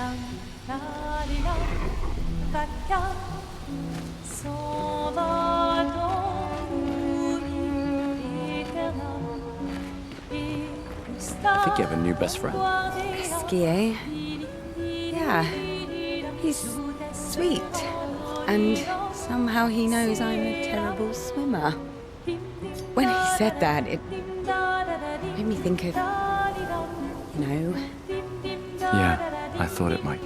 I think you have a new best friend. Esquier. Yeah. He's sweet. And somehow he knows I'm a terrible swimmer. When he said that, it made me think of, Yeah, I thought it might.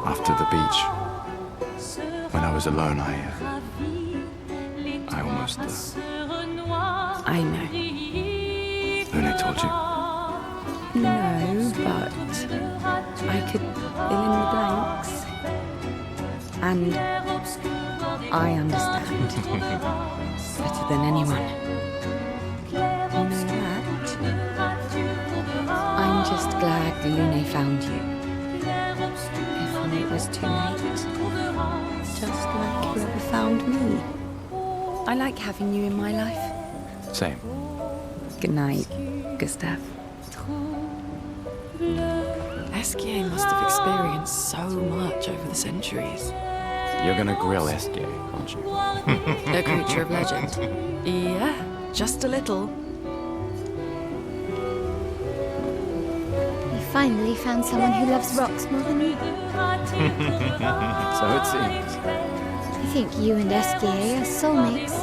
After the beach, when I was alone, I almost, I know. Luna told you. No, but I could fill in the blanks. And I understand better than anyone. You know that? I'm just glad Lune found you. If it was too late, just like you ever found me. I like having you in my life. Same. Good night, Gustave. Esquier must have experienced so much over the centuries. You're gonna grill Esquier, aren't you? A creature of legend. Yeah, just a little. We finally found someone who loves rocks more than you. So it seems. I think you and Esquier are soulmates.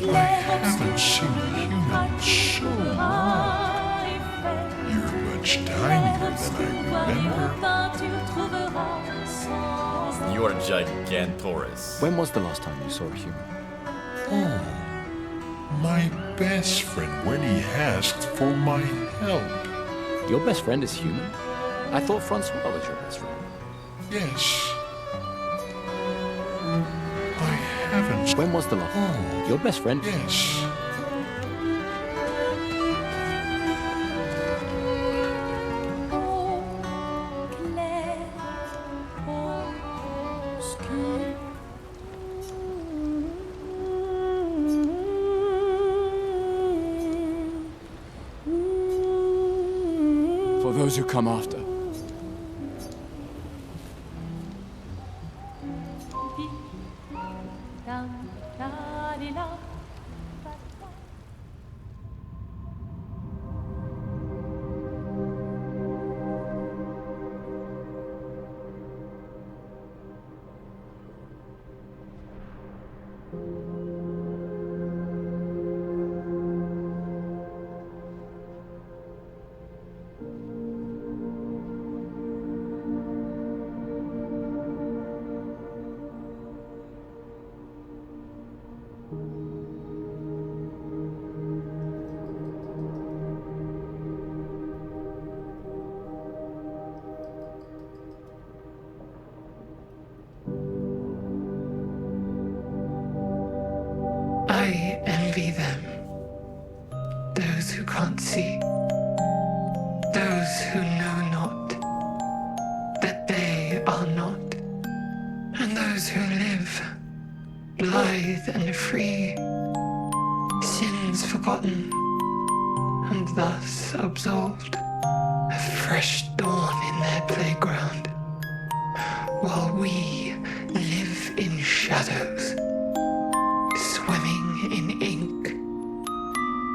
I haven't seen a human in so long. You're much tinier than I remember. You are gigantorous. When was the last time you saw a human? Oh, my best friend when he asked for my help. Your best friend is human? I thought Francois was your best friend. Yes. I haven't. When was the last? Oh, your best friend? Yes. For those who come after. I envy them. Those who can't see. Those who know not that they are not. And those who live, blithe and free, sins forgotten, and thus absolved. A fresh dawn in their playground, while we live in shadows. Swimming in ink,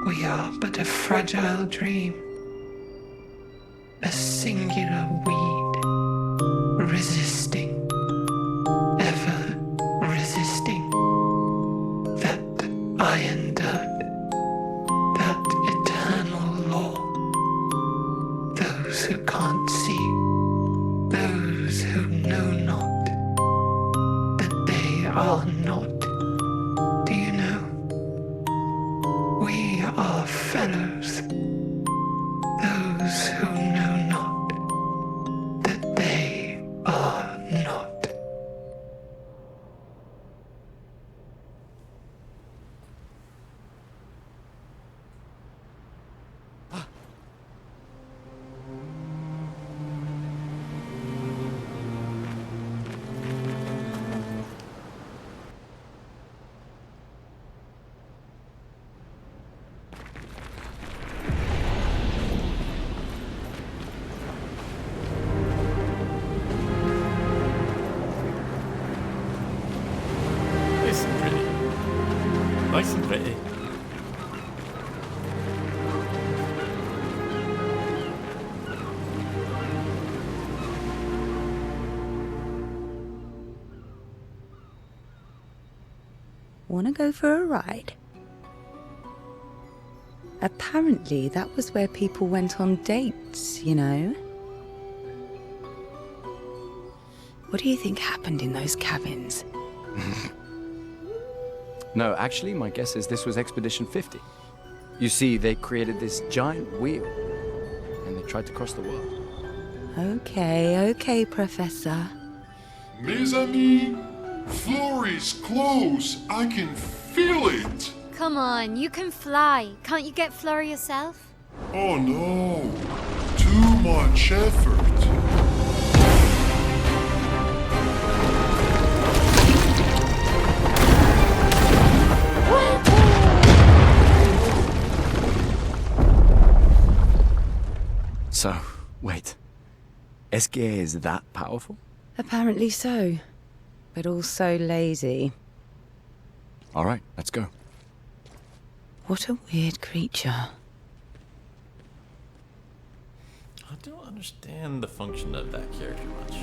we are but a fragile dream, a singular weed, resisting, ever resisting, that iron dirt, that eternal law. Those who can't see, those who know not, that they are not. Do you know? We are fellows. Those who know not that they are not. Nice and pretty. Wanna go for a ride? Apparently, that was where people went on dates, you know? What do you think happened in those cabins? No, actually, my guess is this was Expedition 50. You see, they created this giant wheel, and they tried to cross the world. Okay, Professor. Mes amis, Florey's close. I can feel it. Come on, you can fly. Can't you get Florey yourself? Oh no, too much effort. So, wait. Esquire is that powerful? Apparently so, but also lazy. All right, let's go. What a weird creature. I don't understand the function of that character much.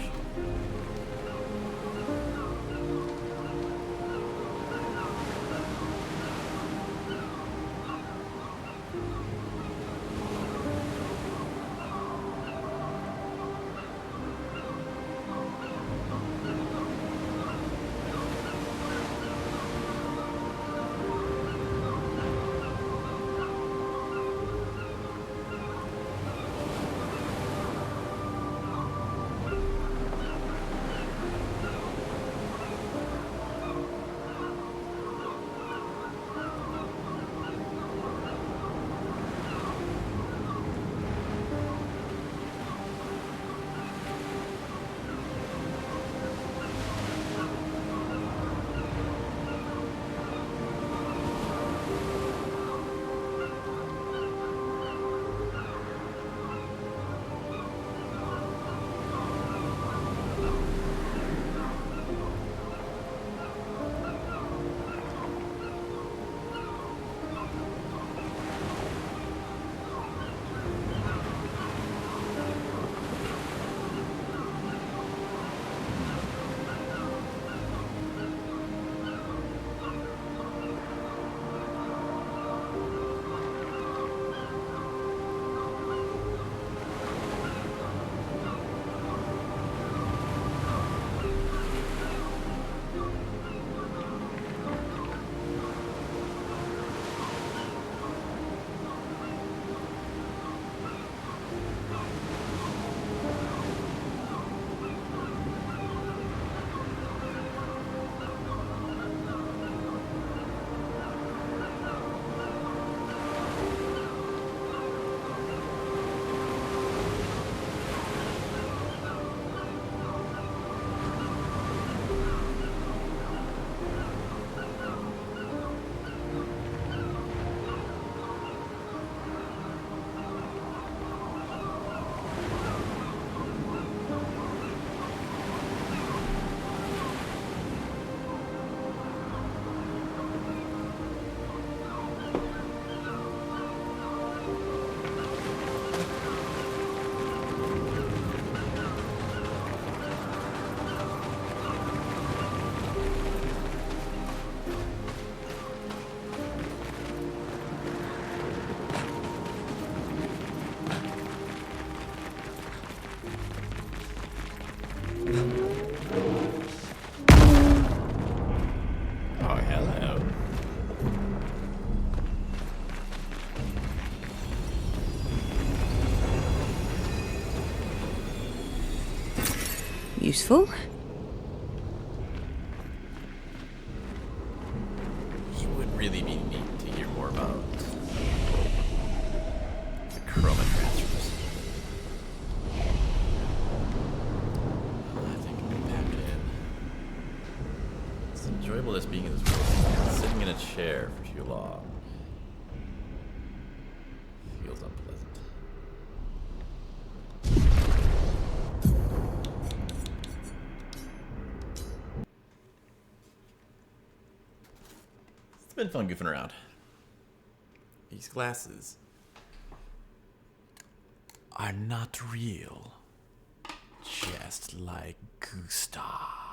Useful. It would really be neat to hear more about the chroma transfers. I think I'm gonna pack it in. It's enjoyable as being in this world. Sitting in a chair for too long feels unpleasant. been fun goofing around. These glasses are not real. Just like Gustave.